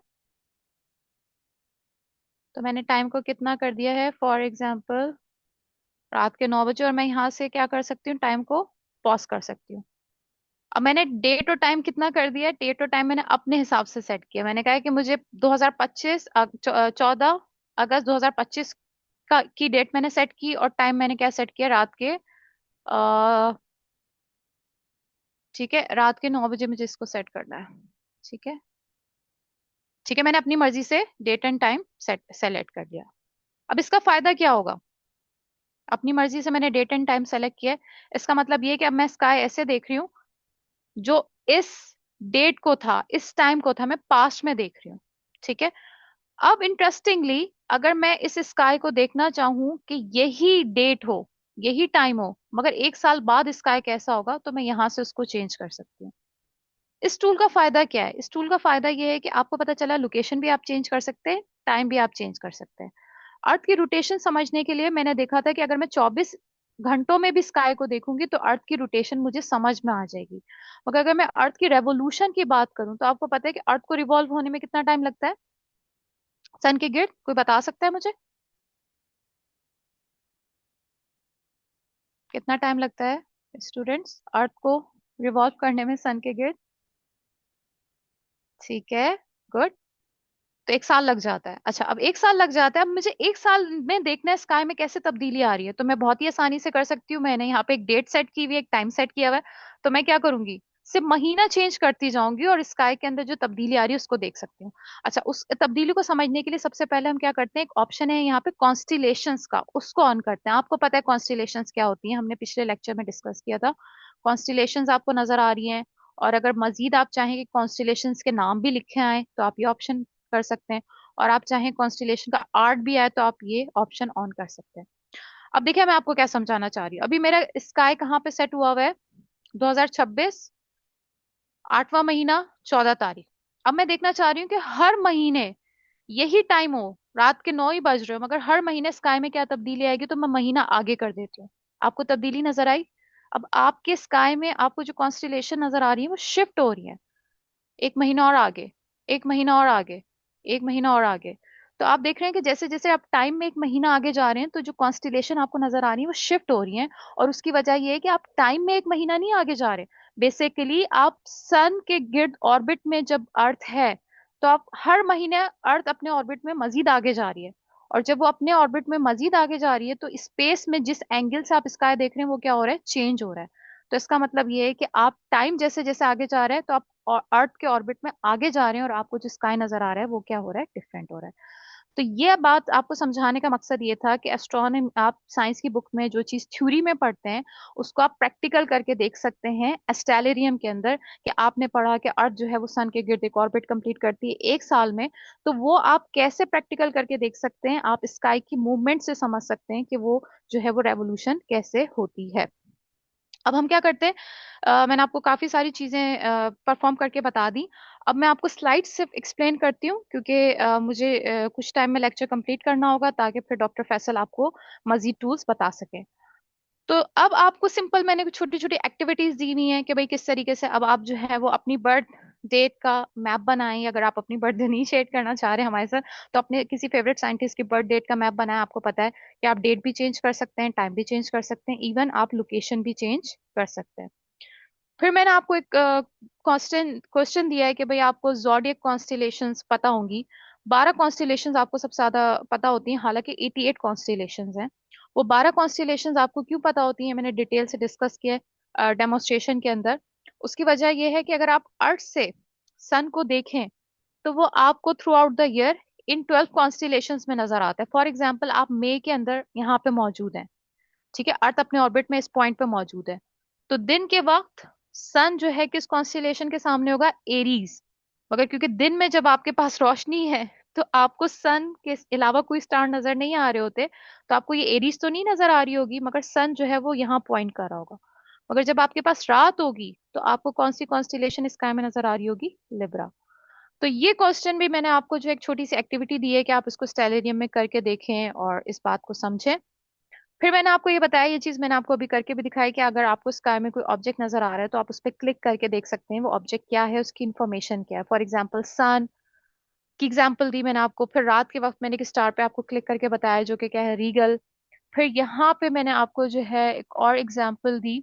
तो मैंने टाइम को कितना कर दिया है? फॉर एग्जाम्पल रात के 9 बजे। और मैं यहाँ से क्या कर सकती हूँ? टाइम को पॉज कर सकती हूँ। अब मैंने डेट और टाइम कितना कर दिया है? डेट और टाइम मैंने अपने हिसाब से सेट किया। मैंने कहा है कि मुझे 2025 14 अगस्त 2025 की डेट मैंने सेट की, और टाइम मैंने क्या सेट किया? रात के ठीक है, रात के 9 बजे मुझे इसको सेट करना है, ठीक है। ठीक है, मैंने अपनी मर्जी से डेट एंड टाइम सेलेक्ट कर दिया। अब इसका फायदा क्या होगा? अपनी मर्जी से मैंने डेट एंड टाइम सेलेक्ट किया है, इसका मतलब ये है कि अब मैं स्काई ऐसे देख रही हूँ जो इस डेट को था, इस टाइम को था, मैं पास्ट में देख रही हूँ। ठीक है। अब इंटरेस्टिंगली, अगर मैं इस स्काई को देखना चाहूं कि यही डेट हो, यही टाइम हो, मगर 1 साल बाद स्काई कैसा होगा, तो मैं यहां से उसको चेंज कर सकती हूँ। इस टूल का फायदा क्या है? इस टूल का फायदा ये है कि आपको पता चला लोकेशन भी आप चेंज कर सकते हैं, टाइम भी आप चेंज कर सकते हैं। अर्थ की रोटेशन समझने के लिए मैंने देखा था कि अगर मैं 24 घंटों में भी स्काई को देखूंगी तो अर्थ की रोटेशन मुझे समझ में आ जाएगी। मगर अगर मैं अर्थ की रेवोल्यूशन की बात करूं तो आपको पता है कि अर्थ को रिवॉल्व होने में कितना टाइम लगता है सन के गिर्द? कोई बता सकता है मुझे कितना टाइम लगता है स्टूडेंट्स अर्थ को रिवॉल्व करने में सन के गिर्द? ठीक है, गुड। तो 1 साल लग जाता है। अच्छा, अब 1 साल लग जाता है, अब मुझे 1 साल में देखना है स्काई में कैसे तब्दीली आ रही है, तो मैं बहुत ही आसानी से कर सकती हूँ। मैंने यहाँ पे एक डेट सेट की हुई है, एक टाइम सेट किया हुआ है। तो मैं क्या करूंगी, सिर्फ महीना चेंज करती जाऊंगी और स्काई के अंदर जो तब्दीली आ रही है उसको देख सकती हूँ। अच्छा, उस तब्दीली को समझने के लिए सबसे पहले हम क्या करते हैं, एक ऑप्शन है यहाँ पे कॉन्स्टिलेशंस का, उसको ऑन करते हैं। आपको पता है कॉन्स्टिलेशंस क्या होती है, हमने पिछले लेक्चर में डिस्कस किया था। कॉन्स्टिलेशंस आपको नजर आ रही हैं, और अगर मजीद आप चाहें कि कॉन्स्टिलेशंस के नाम भी लिखे आए तो आप ये ऑप्शन कर सकते हैं, और आप चाहें कॉन्स्टिलेशन का आर्ट भी आए तो आप ये ऑप्शन ऑन कर सकते हैं। अब देखिए मैं आपको क्या समझाना चाह रही हूँ। अभी मेरा स्काई कहाँ पे सेट हुआ हुआ है, 2026, 8वां महीना, 14 तारीख। अब मैं देखना चाह रही हूँ कि हर महीने यही टाइम हो, रात के 9 ही बज रहे हो, मगर हर महीने स्काई में क्या तब्दीली आएगी, तो मैं महीना आगे कर देती हूँ। आपको तब्दीली नजर आई? अब आपके स्काई में आपको जो कॉन्स्टिलेशन नजर आ रही है वो शिफ्ट हो रही है, 1 महीना और आगे, 1 महीना और आगे, 1 महीना और आगे। तो आप देख रहे हैं कि जैसे जैसे आप टाइम में 1 महीना आगे जा रहे हैं तो जो कॉन्स्टिलेशन आपको नजर आ रही है वो शिफ्ट हो रही है। और उसकी वजह ये है कि आप टाइम में 1 महीना नहीं आगे जा रहे, बेसिकली आप सन के गिर्द ऑर्बिट में जब अर्थ है, तो आप हर महीने अर्थ अपने ऑर्बिट में मजीद आगे जा रही है। और जब वो अपने ऑर्बिट में मजीद आगे जा रही है तो स्पेस में जिस एंगल से आप स्काई देख रहे हैं वो क्या हो रहा है, चेंज हो रहा है। तो इसका मतलब ये है कि आप टाइम जैसे जैसे आगे जा रहे हैं तो आप और अर्थ के ऑर्बिट में आगे जा रहे हैं, और आपको जो स्काई नजर आ रहा है वो क्या हो रहा है, डिफरेंट हो रहा है। तो ये बात आपको समझाने का मकसद ये था कि एस्ट्रोनॉमी आप साइंस की बुक में जो चीज थ्योरी में पढ़ते हैं उसको आप प्रैक्टिकल करके देख सकते हैं एस्टेलेरियम के अंदर। कि आपने पढ़ा कि अर्थ जो है वो सन के गिर्द एक ऑर्बिट कंप्लीट करती है 1 साल में, तो वो आप कैसे प्रैक्टिकल करके देख सकते हैं, आप स्काई की मूवमेंट से समझ सकते हैं कि वो जो है वो रेवोल्यूशन कैसे होती है। अब हम क्या करते हैं, मैंने आपको काफी सारी चीजें परफॉर्म करके बता दी। अब मैं आपको स्लाइड सिर्फ एक्सप्लेन करती हूँ क्योंकि मुझे कुछ टाइम में लेक्चर कंप्लीट करना होगा ताकि फिर डॉक्टर फैसल आपको मजीद टूल्स बता सके। तो अब आपको सिंपल मैंने कुछ छोटी छोटी एक्टिविटीज दी हुई हैं कि भाई किस तरीके से अब आप जो है वो अपनी बर्थ डेट का मैप बनाएं। अगर आप अपनी बर्थ नहीं शेयर करना चाह रहे हमारे साथ तो अपने किसी फेवरेट साइंटिस्ट की बर्थ डेट का मैप बनाएं। आपको पता है कि आप डेट भी चेंज कर सकते हैं, टाइम भी चेंज कर सकते हैं, इवन आप लोकेशन भी चेंज कर सकते हैं। फिर मैंने आपको एक क्वेश्चन क्वेश्चन दिया है कि भाई आपको जॉडियक कॉन्स्टिलेशंस पता होंगी। 12 कॉन्स्टिलेशंस आपको सबसे ज्यादा पता होती हैं, हालांकि 88 कॉन्स्टिलेशंस हैं। वो 12 कॉन्स्टिलेशंस आपको क्यों पता होती हैं, मैंने डिटेल से डिस्कस किया है डेमोन्स्ट्रेशन के अंदर। उसकी वजह यह है कि अगर आप अर्थ से सन को देखें तो वो आपको through out the year in 12 constellations में नजर आता है। फॉर एग्जाम्पल आप मई के अंदर यहाँ पे मौजूद हैं, ठीक है, अर्थ अपने ऑर्बिट में इस पॉइंट पे मौजूद है। तो दिन के वक्त सन जो है किस कॉन्स्टिलेशन के सामने होगा, एरीज। मगर क्योंकि दिन में जब आपके पास रोशनी है तो आपको सन के अलावा कोई स्टार नजर नहीं आ रहे होते, तो आपको ये एरीज तो नहीं नजर आ रही होगी, मगर सन जो है वो यहाँ पॉइंट कर रहा होगा। मगर जब आपके पास रात होगी तो आपको कौन सी कॉन्स्टिलेशन स्काई में नजर आ रही होगी, लिब्रा। तो ये क्वेश्चन भी मैंने आपको जो एक छोटी सी एक्टिविटी दी है कि आप इसको स्टेलेरियम में करके देखें और इस बात को समझें। फिर मैंने आपको ये बताया, ये चीज मैंने आपको अभी करके भी दिखाई कि अगर आपको स्काई में कोई ऑब्जेक्ट नजर आ रहा है तो आप उस पर क्लिक करके देख सकते हैं वो ऑब्जेक्ट क्या है, उसकी इन्फॉर्मेशन क्या है। फॉर एग्जाम्पल सन की एग्जाम्पल दी मैंने आपको। फिर रात के वक्त मैंने एक स्टार पे आपको क्लिक करके बताया जो कि क्या है, रीगल। फिर यहाँ पे मैंने आपको जो है एक और एग्जाम्पल दी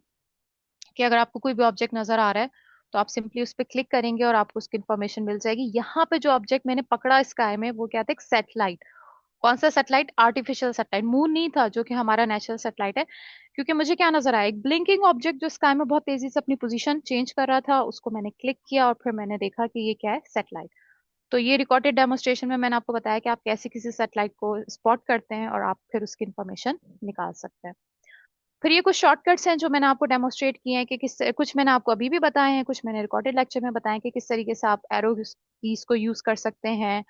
कि अगर आपको कोई भी ऑब्जेक्ट नजर आ रहा है तो आप सिंपली उस पर क्लिक करेंगे और आपको उसकी इन्फॉर्मेशन मिल जाएगी। यहाँ पे जो ऑब्जेक्ट मैंने पकड़ा स्काई में वो क्या था, एक सैटेलाइट। कौन सा सैटेलाइट, आर्टिफिशियल सैटेलाइट, मून नहीं था जो कि हमारा नेचुरल सैटेलाइट है। क्योंकि मुझे क्या नजर आया, एक ब्लिंकिंग ऑब्जेक्ट जो स्काई में बहुत तेजी से अपनी पोजीशन चेंज कर रहा था, उसको मैंने क्लिक किया और फिर मैंने देखा कि ये क्या है, सैटेलाइट। तो ये रिकॉर्डेड डेमोन्स्ट्रेशन में मैंने आपको बताया कि आप कैसे किसी सैटेलाइट को स्पॉट करते हैं और आप फिर उसकी इन्फॉर्मेशन निकाल सकते हैं। फिर ये कुछ शॉर्टकट्स हैं जो मैंने आपको डेमोस्ट्रेट किए हैं कि किस, कुछ मैंने आपको अभी भी बताए हैं, कुछ मैंने रिकॉर्डेड लेक्चर में बताए कि किस तरीके से आप एरो कीज को यूज कर सकते हैं,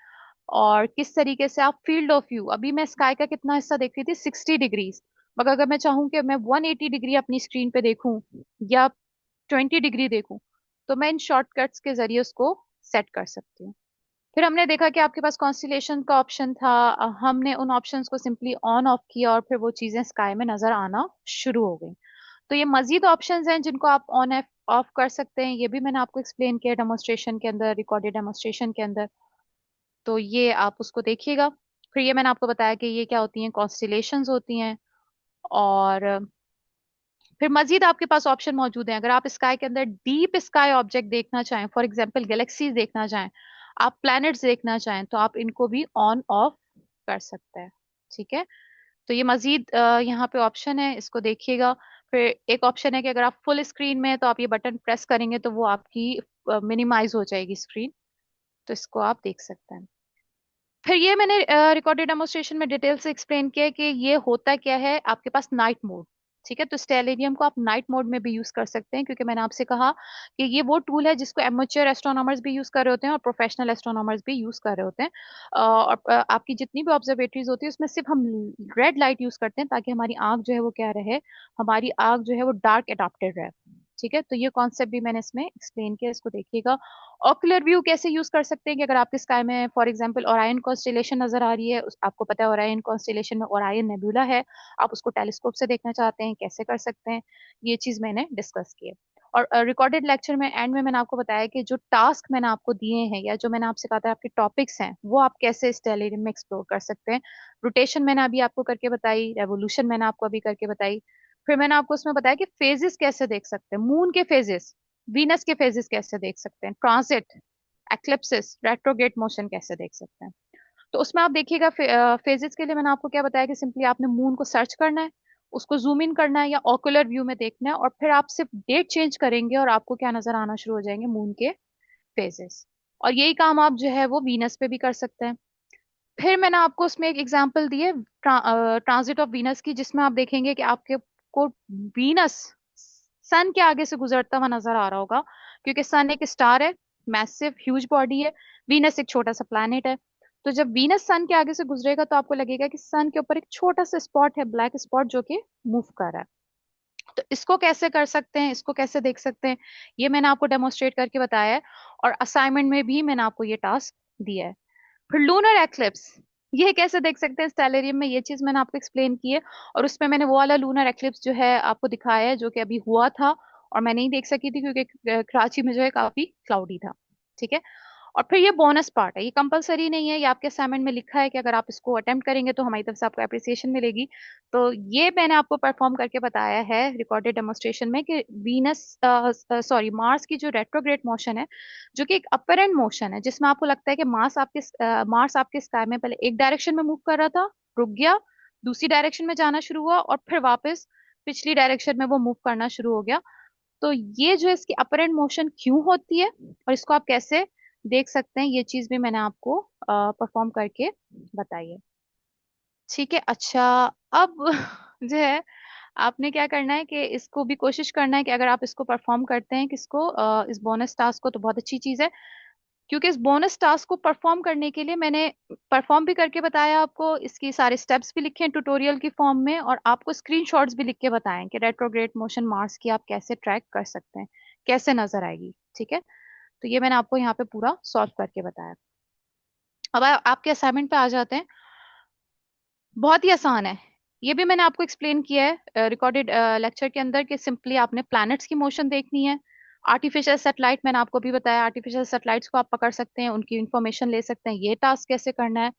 और किस तरीके से आप फील्ड ऑफ व्यू, अभी मैं स्काई का कितना हिस्सा देख रही थी 60 डिग्रीज, मगर अगर मैं चाहूँ कि मैं 180 डिग्री अपनी स्क्रीन पे देखूं या 20 डिग्री देखूं, तो मैं इन शॉर्टकट्स के जरिए उसको सेट कर सकती हूँ। फिर हमने देखा कि आपके पास कॉन्स्टिलेशन का ऑप्शन था, हमने उन ऑप्शंस को सिंपली ऑन ऑफ किया और फिर वो चीजें स्काई में नजर आना शुरू हो गई। तो ये मजीद ऑप्शंस हैं जिनको आप ऑन ऑफ कर सकते हैं, ये भी मैंने आपको एक्सप्लेन किया डेमोस्ट्रेशन के अंदर, रिकॉर्डेड डेमोस्ट्रेशन के अंदर। तो ये आप उसको देखिएगा। फिर ये मैंने आपको बताया कि ये क्या होती हैं, कॉन्स्टिलेशंस होती हैं। और फिर मजीद आपके पास ऑप्शन मौजूद हैं, अगर आप स्काई के अंदर डीप स्काई ऑब्जेक्ट देखना चाहें, फॉर एग्जांपल गैलेक्सीज देखना चाहें, आप प्लैनेट्स देखना चाहें, तो आप इनको भी ऑन ऑफ कर सकते हैं। ठीक है, तो ये मजीद यहाँ पे ऑप्शन है, इसको देखिएगा। फिर एक ऑप्शन है कि अगर आप फुल स्क्रीन में हैं, तो आप ये बटन प्रेस करेंगे तो वो आपकी मिनिमाइज हो जाएगी स्क्रीन, तो इसको आप देख सकते हैं। फिर ये मैंने रिकॉर्डेड डेमोस्ट्रेशन में डिटेल से एक्सप्लेन किया कि ये होता क्या है आपके पास नाइट मोड। ठीक है, तो स्टेलेरियम को आप नाइट मोड में भी यूज कर सकते हैं, क्योंकि मैंने आपसे कहा कि ये वो टूल है जिसको एमेच्योर एस्ट्रोनॉमर्स भी यूज कर रहे होते हैं और प्रोफेशनल एस्ट्रोनॉमर्स भी यूज कर रहे होते हैं। और आपकी जितनी भी ऑब्जर्वेटरीज होती है उसमें सिर्फ हम रेड लाइट यूज करते हैं, ताकि हमारी आंख जो है वो क्या रहे, हमारी आंख जो है वो डार्क एडाप्टेड रहे। ठीक है, तो ये कॉन्सेप्ट भी मैंने इसमें एक्सप्लेन किया, इसको देखिएगा। ऑकुलर व्यू कैसे यूज कर सकते हैं कि अगर आपके स्काई में फॉर एग्जांपल ओरायन कॉन्स्टेलेशन नजर आ रही है, आपको पता है ओरायन कॉन्स्टेलेशन में ओरायन नेबुला है, आप उसको टेलीस्कोप से देखना चाहते हैं, कैसे कर सकते हैं, ये चीज मैंने डिस्कस की है। और रिकॉर्डेड लेक्चर में एंड में मैंने आपको बताया कि जो टास्क मैंने आपको दिए हैं या जो मैंने आपसे कहा था आपके टॉपिक्स हैं, वो आप कैसे स्टेलेरियम में एक्सप्लोर कर सकते हैं। रोटेशन मैंने अभी आपको करके बताई, रेवोल्यूशन मैंने आपको अभी करके बताई। फिर मैंने आपको उसमें बताया कि फेजेस कैसे देख सकते हैं, मून के फेजेस, वीनस के फेजेस कैसे देख सकते हैं, ट्रांजिट, एक्लिप्सिस, रेट्रोग्रेड मोशन कैसे देख सकते हैं। तो उसमें आप देखिएगा फेजेस के लिए मैंने आपको क्या बताया कि सिंपली आपने मून को सर्च करना है, उसको जूम इन करना है या ऑकुलर व्यू में देखना है, और फिर आप सिर्फ डेट चेंज करेंगे और आपको क्या नजर आना शुरू हो जाएंगे, मून के फेजेस। और यही काम आप जो है वो वीनस पे भी कर सकते हैं। फिर मैंने आपको उसमें एक एग्जांपल दी है ट्रांजिट ऑफ वीनस की, जिसमें आप देखेंगे कि आपके को वीनस सन के आगे से गुजरता हुआ नजर आ रहा होगा, क्योंकि सन एक स्टार है, मैसिव ह्यूज बॉडी है, वीनस एक छोटा सा प्लैनेट है। तो जब वीनस सन के आगे से गुजरेगा तो आपको लगेगा कि सन के ऊपर एक छोटा सा स्पॉट है, ब्लैक स्पॉट, जो कि मूव कर रहा है। तो इसको कैसे कर सकते हैं, इसको कैसे देख सकते हैं, ये मैंने आपको डेमोस्ट्रेट करके बताया है, और असाइनमेंट में भी मैंने आपको ये टास्क दिया है। फिर लूनर एक्लिप्स, ये कैसे देख सकते हैं स्टेलेरियम में, ये चीज मैंने आपको एक्सप्लेन की है। और उसमें मैंने वो वाला लूनर एक्लिप्स जो है आपको दिखाया है, जो कि अभी हुआ था और मैं नहीं देख सकी थी क्योंकि कराची में जो है काफी क्लाउडी था। ठीक है, और फिर ये बोनस पार्ट है, ये कंपलसरी नहीं है, ये आपके असाइनमेंट में लिखा है कि अगर आप इसको अटेम्प्ट करेंगे तो हमारी तरफ से आपको अप्रिसिएशन मिलेगी। तो ये मैंने आपको परफॉर्म करके बताया है रिकॉर्डेड डेमोस्ट्रेशन में कि वीनस, सॉरी, मार्स की जो रेट्रोग्रेड मोशन है, जो कि एक अपरेंट मोशन है, जिसमें आपको लगता है कि मार्स आपके स्काई में पहले एक डायरेक्शन में मूव कर रहा था, रुक गया, दूसरी डायरेक्शन में जाना शुरू हुआ, और फिर वापस पिछली डायरेक्शन में वो मूव करना शुरू हो गया। तो ये जो इसकी अपरेंट मोशन क्यों होती है और इसको आप कैसे देख सकते हैं, ये चीज भी मैंने आपको परफॉर्म करके बताई है। ठीक है, अच्छा, अब जो है आपने क्या करना है कि इसको भी कोशिश करना है कि अगर आप इसको परफॉर्म करते हैं, किसको, इस बोनस टास्क को, तो बहुत अच्छी चीज है। क्योंकि इस बोनस टास्क को परफॉर्म करने के लिए मैंने परफॉर्म भी करके बताया आपको, इसकी सारे स्टेप्स भी लिखे हैं ट्यूटोरियल की फॉर्म में, और आपको स्क्रीनशॉट्स भी लिख के बताएं कि रेट्रोग्रेड मोशन मार्स की आप कैसे ट्रैक कर सकते हैं, कैसे नजर आएगी। ठीक है, तो ये मैंने आपको यहाँ पे पूरा सॉल्व करके बताया। अब आपके असाइनमेंट पे आ जाते हैं। बहुत ही आसान है, ये भी मैंने आपको एक्सप्लेन किया है रिकॉर्डेड लेक्चर के अंदर, कि सिंपली आपने प्लैनेट्स की मोशन देखनी है। आर्टिफिशियल सैटेलाइट मैंने आपको भी बताया, आर्टिफिशियल सैटेलाइट्स को आप पकड़ सकते हैं, उनकी इंफॉर्मेशन ले सकते हैं, ये टास्क कैसे करना है।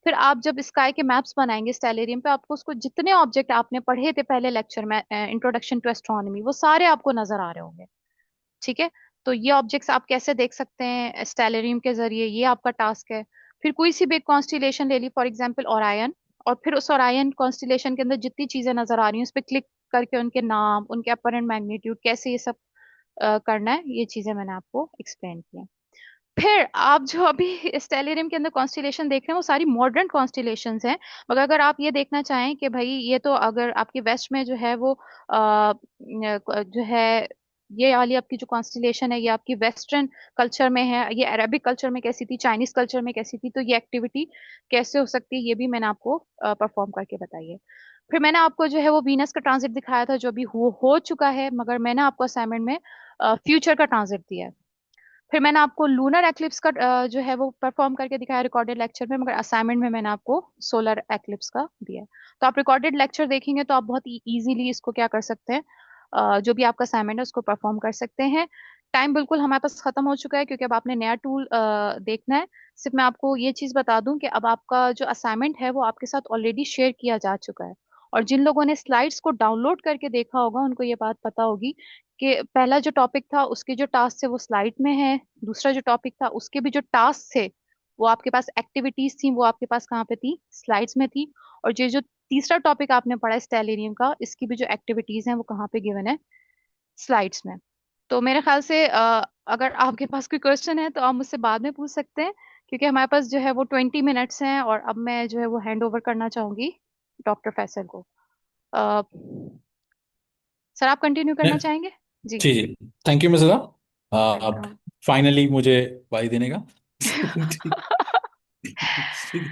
फिर आप जब स्काई के मैप्स बनाएंगे स्टेलेरियम पे, आपको उसको जितने ऑब्जेक्ट आपने पढ़े थे पहले लेक्चर में, इंट्रोडक्शन टू एस्ट्रोनॉमी, वो सारे आपको नजर आ रहे होंगे। ठीक है, तो ये ऑब्जेक्ट्स आप कैसे देख सकते हैं स्टेलेरियम के जरिए, ये आपका टास्क है। फिर कोई सी भी एक कॉन्स्टिलेशन ले ली, फॉर एग्जांपल ओरायन, और फिर उस ओरायन कॉन्स्टिलेशन के अंदर जितनी चीजें नजर आ रही हैं उस पर क्लिक करके उनके नाम, उनके अपरेंट मैग्नीट्यूड, कैसे ये सब करना है, ये चीजें मैंने आपको एक्सप्लेन की हैं। फिर आप जो अभी स्टेलेरियम के अंदर कॉन्स्टिलेशन देख रहे हैं वो सारी मॉडर्न कॉन्स्टिलेशंस हैं। मगर अगर आप ये देखना चाहें कि भाई ये तो अगर आपके वेस्ट में जो है वो जो है ये वाली आपकी जो कॉन्स्टिलेशन है ये आपकी वेस्टर्न कल्चर में है, ये अरेबिक कल्चर में कैसी थी, चाइनीज कल्चर में कैसी थी, तो ये एक्टिविटी कैसे हो सकती है ये भी मैंने आपको परफॉर्म करके बताई है। फिर मैंने आपको जो है वो वीनस का ट्रांजिट दिखाया था जो अभी हो चुका है, मगर मैंने आपको असाइनमेंट में फ्यूचर का ट्रांजिट दिया है। फिर मैंने आपको लूनर एक्लिप्स का जो है वो परफॉर्म करके दिखाया रिकॉर्डेड लेक्चर में, मगर असाइनमेंट में मैंने आपको सोलर एक्लिप्स का दिया है। तो आप रिकॉर्डेड लेक्चर देखेंगे तो आप बहुत इजीली इसको क्या कर सकते हैं, जो भी आपका असाइनमेंट है उसको परफॉर्म कर सकते हैं। टाइम बिल्कुल हमारे पास खत्म हो चुका है क्योंकि अब आपने नया टूल देखना है। सिर्फ मैं आपको ये चीज बता दूं कि अब आपका जो असाइनमेंट है वो आपके साथ ऑलरेडी शेयर किया जा चुका है। और जिन लोगों ने स्लाइड्स को डाउनलोड करके देखा होगा उनको ये बात पता होगी कि पहला जो टॉपिक था उसके जो टास्क थे वो स्लाइड में है, दूसरा जो टॉपिक था उसके भी जो टास्क थे वो आपके पास, एक्टिविटीज थी वो आपके पास कहाँ पे थी, स्लाइड्स में थी। और ये जो तीसरा टॉपिक आपने पढ़ा स्टेलेरियम का, इसकी भी जो एक्टिविटीज हैं वो कहाँ पे गिवन है, स्लाइड्स में। तो मेरे ख्याल से अगर आपके पास कोई क्वेश्चन है तो आप मुझसे बाद में पूछ सकते हैं, क्योंकि हमारे पास जो है वो 20 मिनट्स हैं और अब मैं जो है वो हैंड ओवर करना चाहूंगी डॉक्टर फैसल को। अ, सर आप कंटिन्यू करना चाहेंगे? जी। जी जी, थैंक यू मिश्रा। आप वेलकम। फाइनली मुझे बाई देने का। ठीक। ठीक।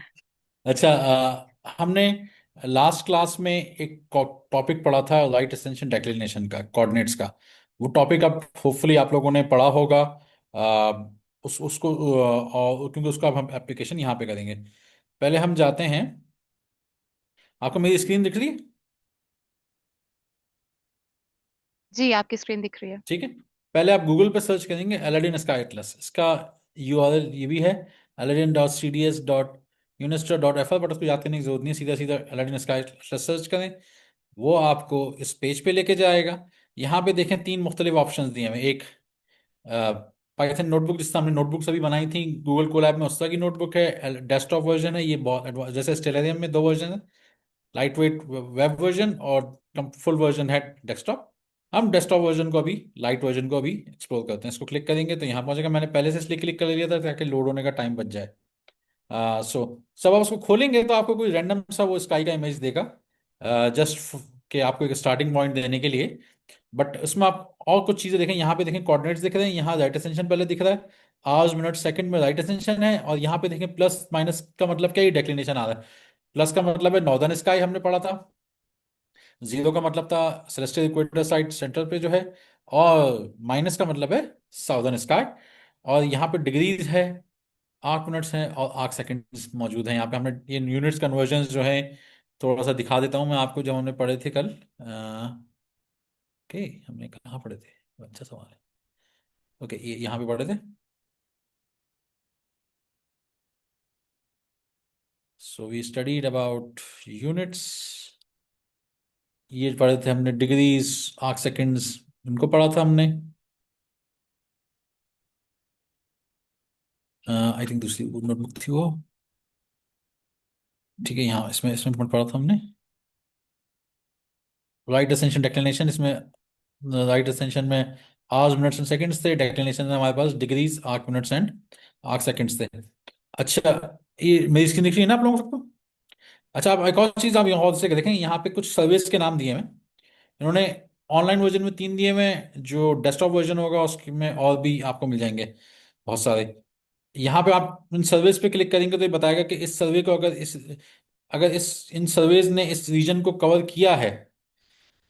अच्छा, हमने लास्ट क्लास में एक टॉपिक पढ़ा था राइट एक्सटेंशन डेक्लिनेशन का, कोऑर्डिनेट्स का। वो टॉपिक अब होपफुली आप लोगों ने पढ़ा होगा। उसको और क्योंकि उसका अब हम एप्लीकेशन यहाँ पे करेंगे। पहले हम जाते हैं। आपको मेरी स्क्रीन दिख रही है? जी आपकी स्क्रीन दिख रही है। ठीक है। पहले आप गूगल पे सर्च करेंगे अलादीन स्काई एटलस। इसका यूआरएल ये भी है, aladdin.cds.unistra.fr, बट उसको याद करने की जरूरत नहीं है, सीधा सीधा अलादीन स्काई एटलस सर्च करें। वो आपको इस पेज पे लेके जाएगा। यहाँ पे देखें तीन मुख्तलिफ ऑप्शंस दिए हैं। एक पाइथन नोटबुक, जिससे हमने नोटबुक अभी बनाई थी गूगल कोलैब में, उस तरह की नोटबुक है। डेस्कटॉप वर्जन है, ये बहुत जैसे स्टेलेरियम में दो वर्जन है, लाइट वेट वेब वर्जन और फुल वर्जन है डेस्कटॉप। हम डेस्कटॉप वर्जन को अभी, लाइट वर्जन को अभी एक्सप्लोर करते हैं। इसको क्लिक करेंगे तो यहाँ पहुंचेगा। मैंने पहले से इसलिए क्लिक कर लिया था ताकि लोड होने का टाइम बच जाए। सब आप उसको खोलेंगे तो आपको कोई रैंडम सा वो स्काई का इमेज देगा, जस्ट कि आपको एक स्टार्टिंग पॉइंट देने के लिए। बट उसमें आप और कुछ चीजें देखें। यहाँ पे देखें कोऑर्डिनेट्स दिख रहे हैं, यहाँ राइट एक्सटेंशन पहले दिख रहा है, आवर्स मिनट सेकंड में राइट एक्सटेंशन है। और यहाँ पे देखें प्लस माइनस का मतलब क्या, ये डेक्लिनेशन आ रहा है। प्लस का मतलब है नॉर्दर्न स्काई, हमने पढ़ा था। जीरो का मतलब था सेलेस्टियल इक्वेटर साइड सेंटर पे जो है। और माइनस का मतलब है साउदर्न स्काई। और यहाँ पे डिग्रीज है, आर्क मिनट्स हैं और आर्क सेकंड्स मौजूद हैं। यहाँ पे हमने ये यूनिट्स कन्वर्जन्स जो है, थोड़ा सा दिखा देता हूँ मैं आपको, जब हमने पढ़े थे कल। ओके, हमने कहाँ पढ़े थे, अच्छा सवाल है। ओके, ये यहाँ पे पढ़े थे। So we studied about units. ये पढ़े थे हमने डिग्रीज, आर्क सेकंड्स, इनको पढ़ा था हमने। आई थिंक दूसरी नोटबुक थी वो। ठीक है, यहाँ इसमें इसमें पढ़ा था हमने राइट असेंशन डेक्लिनेशन। इसमें राइट असेंशन में आवर्स मिनट्स एंड सेकंड्स थे, डेक्लिनेशन में हमारे पास degrees, arc minutes and arc seconds थे। अच्छा, ये मेरी स्क्रीन दिख रही है ना आप लोगों को? अच्छा, आप एक और चीज़ आप यहाँ से देखें, यहाँ पे कुछ सर्विस के नाम दिए हैं इन्होंने। ऑनलाइन वर्जन में तीन दिए हुए हैं, जो डेस्कटॉप वर्जन होगा उसमें और भी आपको मिल जाएंगे बहुत सारे। यहाँ पे आप इन सर्विस पे क्लिक करेंगे तो ये बताएगा कि इस सर्वे को, अगर इस इन सर्वेज ने इस रीजन को कवर किया है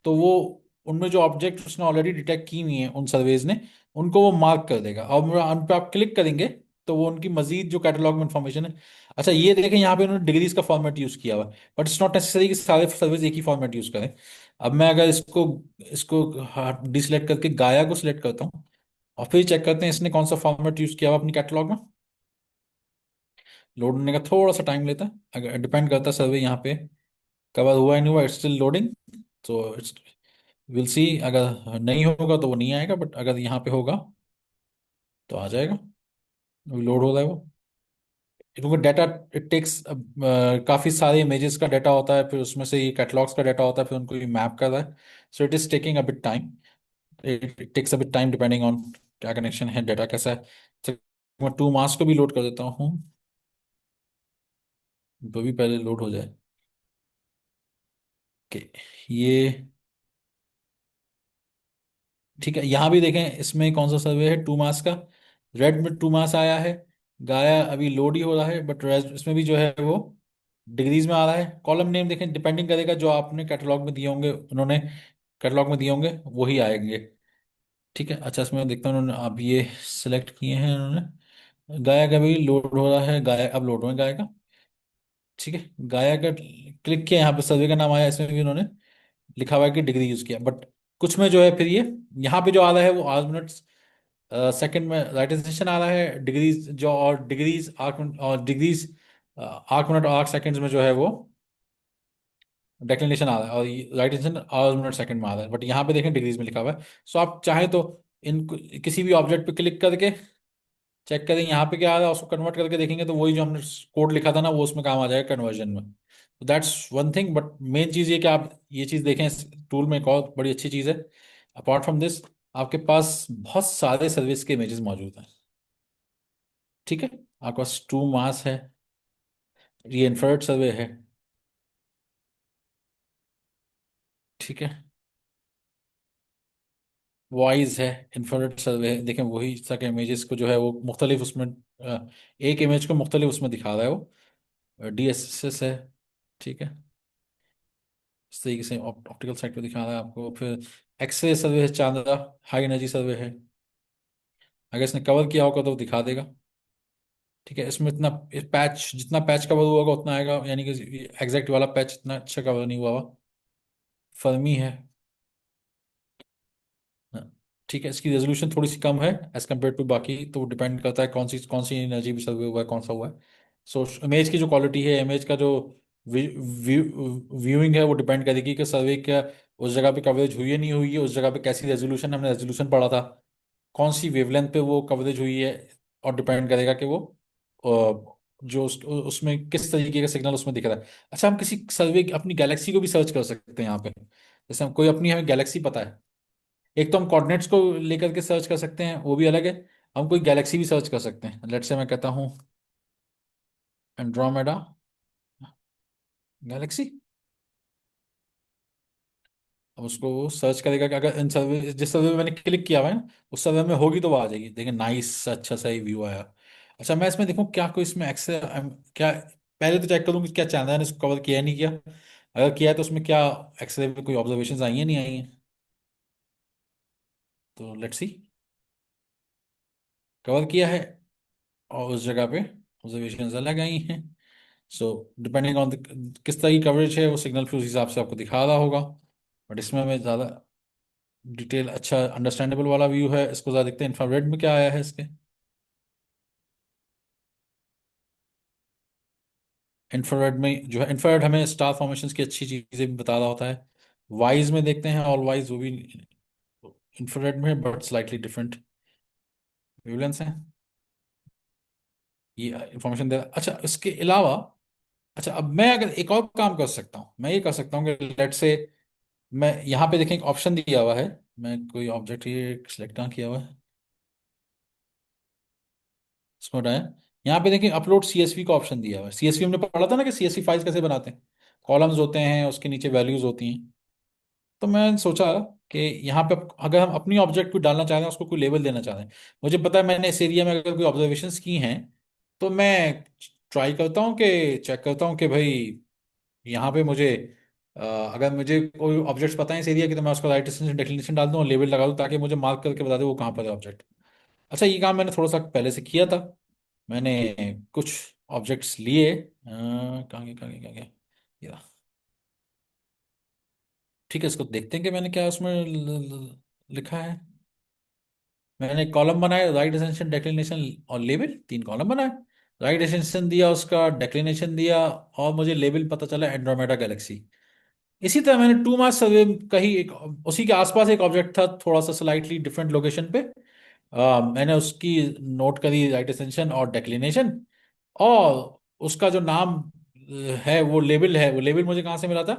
तो वो, उनमें जो ऑब्जेक्ट उसने ऑलरेडी डिटेक्ट की हुई हैं उन सर्वेज ने, उनको वो मार्क कर देगा। और उन पर आप क्लिक करेंगे तो वो उनकी मजीद जो कैटलॉग में इंफॉर्मेशन है। अच्छा, ये देखें यहाँ पे उन्होंने डिग्रीज का फॉर्मेट यूज किया हुआ है, बट इट्स नॉट नेसेसरी कि सारे सर्विस एक ही फॉर्मेट यूज करें। अब मैं अगर इसको इसको डिसलेक्ट करके गाया को सिलेक्ट करता हूँ और फिर चेक करते हैं इसने कौन सा फॉर्मेट यूज किया हुआ अपनी कैटलॉग में। लोड होने का थोड़ा सा टाइम लेता है, अगर डिपेंड करता है सर्वे यहाँ पे कवर हुआ है नहीं हुआ, इट्स स्टिल लोडिंग। तो इट्स, विल सी, अगर नहीं होगा तो वो नहीं आएगा, बट अगर यहाँ पे होगा तो आ जाएगा। लोड हो रहा है वो, क्योंकि डाटा इट टेक्स, काफ़ी सारे इमेजेस का डाटा होता है, फिर उसमें से ये कैटलॉग्स का डाटा होता है, फिर उनको ये मैप कर रहा है। So it is taking a bit time, it takes a bit time depending on क्या कनेक्शन है, डाटा कैसा है। मैं टू मास को भी लोड कर देता हूँ, तो भी पहले लोड हो जाए। कि ये ठीक है। यहाँ भी देखें इसमें कौन सा सर्वे है टू मास का। रेड में टू मास आया है, गाया अभी लोड ही हो रहा है, बट इसमें भी जो है वो डिग्रीज में आ रहा है। कॉलम नेम देखें, डिपेंडिंग करेगा जो आपने कैटलॉग में दिए होंगे, उन्होंने कैटलॉग में दिए होंगे वही आएंगे। ठीक है। अच्छा, इसमें देखता हूँ उन्होंने अब ये सिलेक्ट किए हैं उन्होंने। गाया का भी लोड हो रहा है, गाया अब लोड हो है गाया का। ठीक है, गाया का क्लिक किया, यहाँ पे सर्वे का नाम आया, इसमें भी उन्होंने लिखा हुआ है कि डिग्री यूज किया, बट कुछ में जो है फिर ये यहाँ पे जो आ रहा है वो आज मिनट्स सेकंड में राइट सेशन आ रहा है, डिग्रीज जो और डिग्रीज आर्क और डिग्रीज आर्क मिनट और आर्क सेकंड्स में जो है वो डेक्लिनेशन आ रहा है, और right session hours minute second में आ रहा है, बट यहाँ पे देखें डिग्रीज में लिखा हुआ है। सो आप चाहें तो इन किसी भी ऑब्जेक्ट पे क्लिक करके चेक करें यहाँ पे क्या आ रहा है, उसको कन्वर्ट करके देखेंगे तो वही जो हमने कोड लिखा था ना वो उसमें काम आ जाएगा कन्वर्जन में। तो that's one thing, but main चीज़ ये कि आप ये चीज़ देखें इस टूल में, एक और बड़ी अच्छी चीज़ है अपार्ट फ्रॉम दिस, आपके पास बहुत सारे सर्विस के इमेजेस मौजूद हैं। ठीक है, आपके पास टू मास है, ये इंफ्रारेड सर्वे है। ठीक है, वॉइस है, इंफ्रारेड सर्वे है। देखें वही तक इमेजेस को जो है वो मुख्तलिफ उसमें एक इमेज को मुख्तलिफ उसमें दिखा रहा है वो। DSSS है। ठीक है, इस तरीके से ऑप्टिकल साइट पे दिखा रहा है आपको। फिर एक्सरे सर्वे है, चांद्रा हाई एनर्जी सर्वे है। अगर इसने कवर किया होगा तो वो दिखा देगा। ठीक है, इसमें इतना पैच, जितना पैच कवर हुआ होगा उतना आएगा, यानी कि एग्जैक्ट वाला पैच इतना अच्छा कवर नहीं हुआ हुआ। फर्मी है। हाँ, ठीक है, इसकी रेजोल्यूशन थोड़ी सी कम है एज कम्पेयर टू बाकी, तो डिपेंड करता है कौन सी एनर्जी भी सर्वे हुआ है, कौन सा हुआ है। सो इमेज की जो क्वालिटी है, इमेज का जो व्यूइंग है, वो डिपेंड करेगी कि सर्वे क्या उस जगह पे कवरेज हुई है नहीं हुई है, उस जगह पे कैसी रेजोल्यूशन, हमने रेजोल्यूशन पढ़ा था, कौन सी वेवलेंथ पे वो कवरेज हुई है। और डिपेंड करेगा कि वो जो उसमें किस तरीके का सिग्नल उसमें दिख रहा है। अच्छा, हम किसी सर्वे अपनी गैलेक्सी को भी सर्च कर सकते हैं यहाँ पे। जैसे हम कोई अपनी हमें गैलेक्सी पता है, एक तो हम कोऑर्डिनेट्स को लेकर के सर्च कर सकते हैं, वो भी अलग है। हम कोई गैलेक्सी भी सर्च कर सकते हैं। लेट्स से मैं कहता हूँ एंड्रोमेडा गैलेक्सी। अब उसको वो सर्च करेगा कि अगर इन सर्वे, जिस सर्वे में मैंने क्लिक किया हुआ है ना, उस सर्वे में होगी तो वो आ जाएगी। देखिए नाइस, अच्छा सा ही व्यू आया। अच्छा, मैं इसमें देखूँ क्या कोई इसमें एक्से क्या, पहले तो चेक करूँ कि क्या चांदा ने इसको कवर किया है नहीं किया। अगर किया है तो उसमें क्या एक्सरे में कोई ऑब्जर्वेशन आई है नहीं आई है। तो लेट्स सी, कवर किया है और उस जगह पे ऑब्जर्वेशन अलग आई हैं। सो डिपेंडिंग ऑन किस तरह की कवरेज है, वो सिग्नल फिर उस हिसाब से आपको दिखा रहा होगा। बट इसमें मैं ज़्यादा डिटेल, अच्छा अंडरस्टैंडेबल वाला व्यू है। इसको ज़्यादा देखते हैं इंफ्रारेड में क्या आया है इसके। इंफ्रारेड में जो है, इंफ्रारेड हमें स्टार फॉर्मेशन की अच्छी चीज़ें भी बता रहा होता है। वाइज में देखते हैं, ऑल वाइज वो भी इंफ्रारेड में, बट स्लाइटली डिफरेंट वेवलेंथ है। ये इंफॉर्मेशन दे रहा। अच्छा, इसके अलावा, अच्छा अब मैं अगर एक और काम कर सकता हूँ, मैं ये कर सकता हूँ कि लेट से मैं यहाँ पे देखें एक ऑप्शन दिया हुआ है। मैं कोई ऑब्जेक्ट ये सिलेक्ट कहाँ किया हुआ है, इसमें उठाया। यहाँ पे देखें अपलोड CSV का ऑप्शन दिया हुआ है। CSV हमने पढ़ा था ना कि CSV फाइल्स कैसे बनाते हैं, कॉलम्स होते हैं, उसके नीचे वैल्यूज होती हैं। तो मैं सोचा कि यहाँ पे अगर हम अपनी ऑब्जेक्ट को डालना चाह रहे हैं, उसको कोई लेबल देना चाह रहे हैं, मुझे पता है मैंने इस एरिया में अगर कोई ऑब्जर्वेशंस की हैं, तो मैं ट्राई करता हूँ कि चेक करता हूँ कि भाई यहाँ पे मुझे अगर मुझे कोई ऑब्जेक्ट्स पता है इस एरिया की, तो मैं उसका राइट डिस्टेंस डिक्लिनेशन डाल दूँ और लेबल लगा दूँ, ताकि मुझे मार्क करके बता दे वो कहाँ पर है ऑब्जेक्ट। अच्छा, ये काम मैंने थोड़ा सा पहले से किया था। मैंने कुछ ऑब्जेक्ट्स लिए, कहाँ गए ये रहा। ठीक है, इसको देखते हैं कि मैंने क्या उसमें लिखा है। मैंने कॉलम बनाए, राइट एक्सटेंशन, डेक्लिनेशन और लेबल, तीन कॉलम बनाए। राइट एक्सटेंशन दिया, उसका डेक्लिनेशन दिया, और मुझे लेबल पता चला एंड्रोमेडा गैलेक्सी। इसी तरह मैंने टू मास सर्वे का ही एक, उसी के आसपास एक ऑब्जेक्ट था थोड़ा सा स्लाइटली डिफरेंट लोकेशन पे। मैंने उसकी नोट करी राइट एक्सटेंशन और डेक्लिनेशन, और उसका जो नाम है वो लेबल है, वो लेबल मुझे कहाँ से मिला था,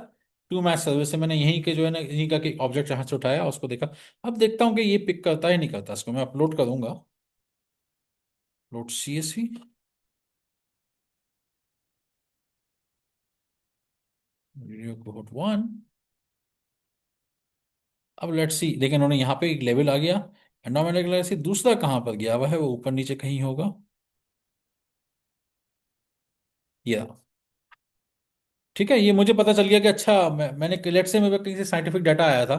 टू मैच सर्विस से। मैंने यहीं के जो है ना, यहीं का ऑब्जेक्ट यहाँ से उठाया, उसको देखा। अब देखता हूँ कि ये पिक करता है नहीं करता, इसको मैं अपलोड करूंगा। Load CSV, video code 1। अब लेट्स सी, लेकिन उन्होंने यहाँ पे एक लेवल आ गया, एंडोमेट्रिक गैलेक्सी। दूसरा कहाँ पर गया हुआ है, वो ऊपर नीचे कहीं होगा। या ठीक है, ये मुझे पता चल गया कि अच्छा, मैंने लेट्स से मेरे पास कहीं से साइंटिफिक डाटा आया था।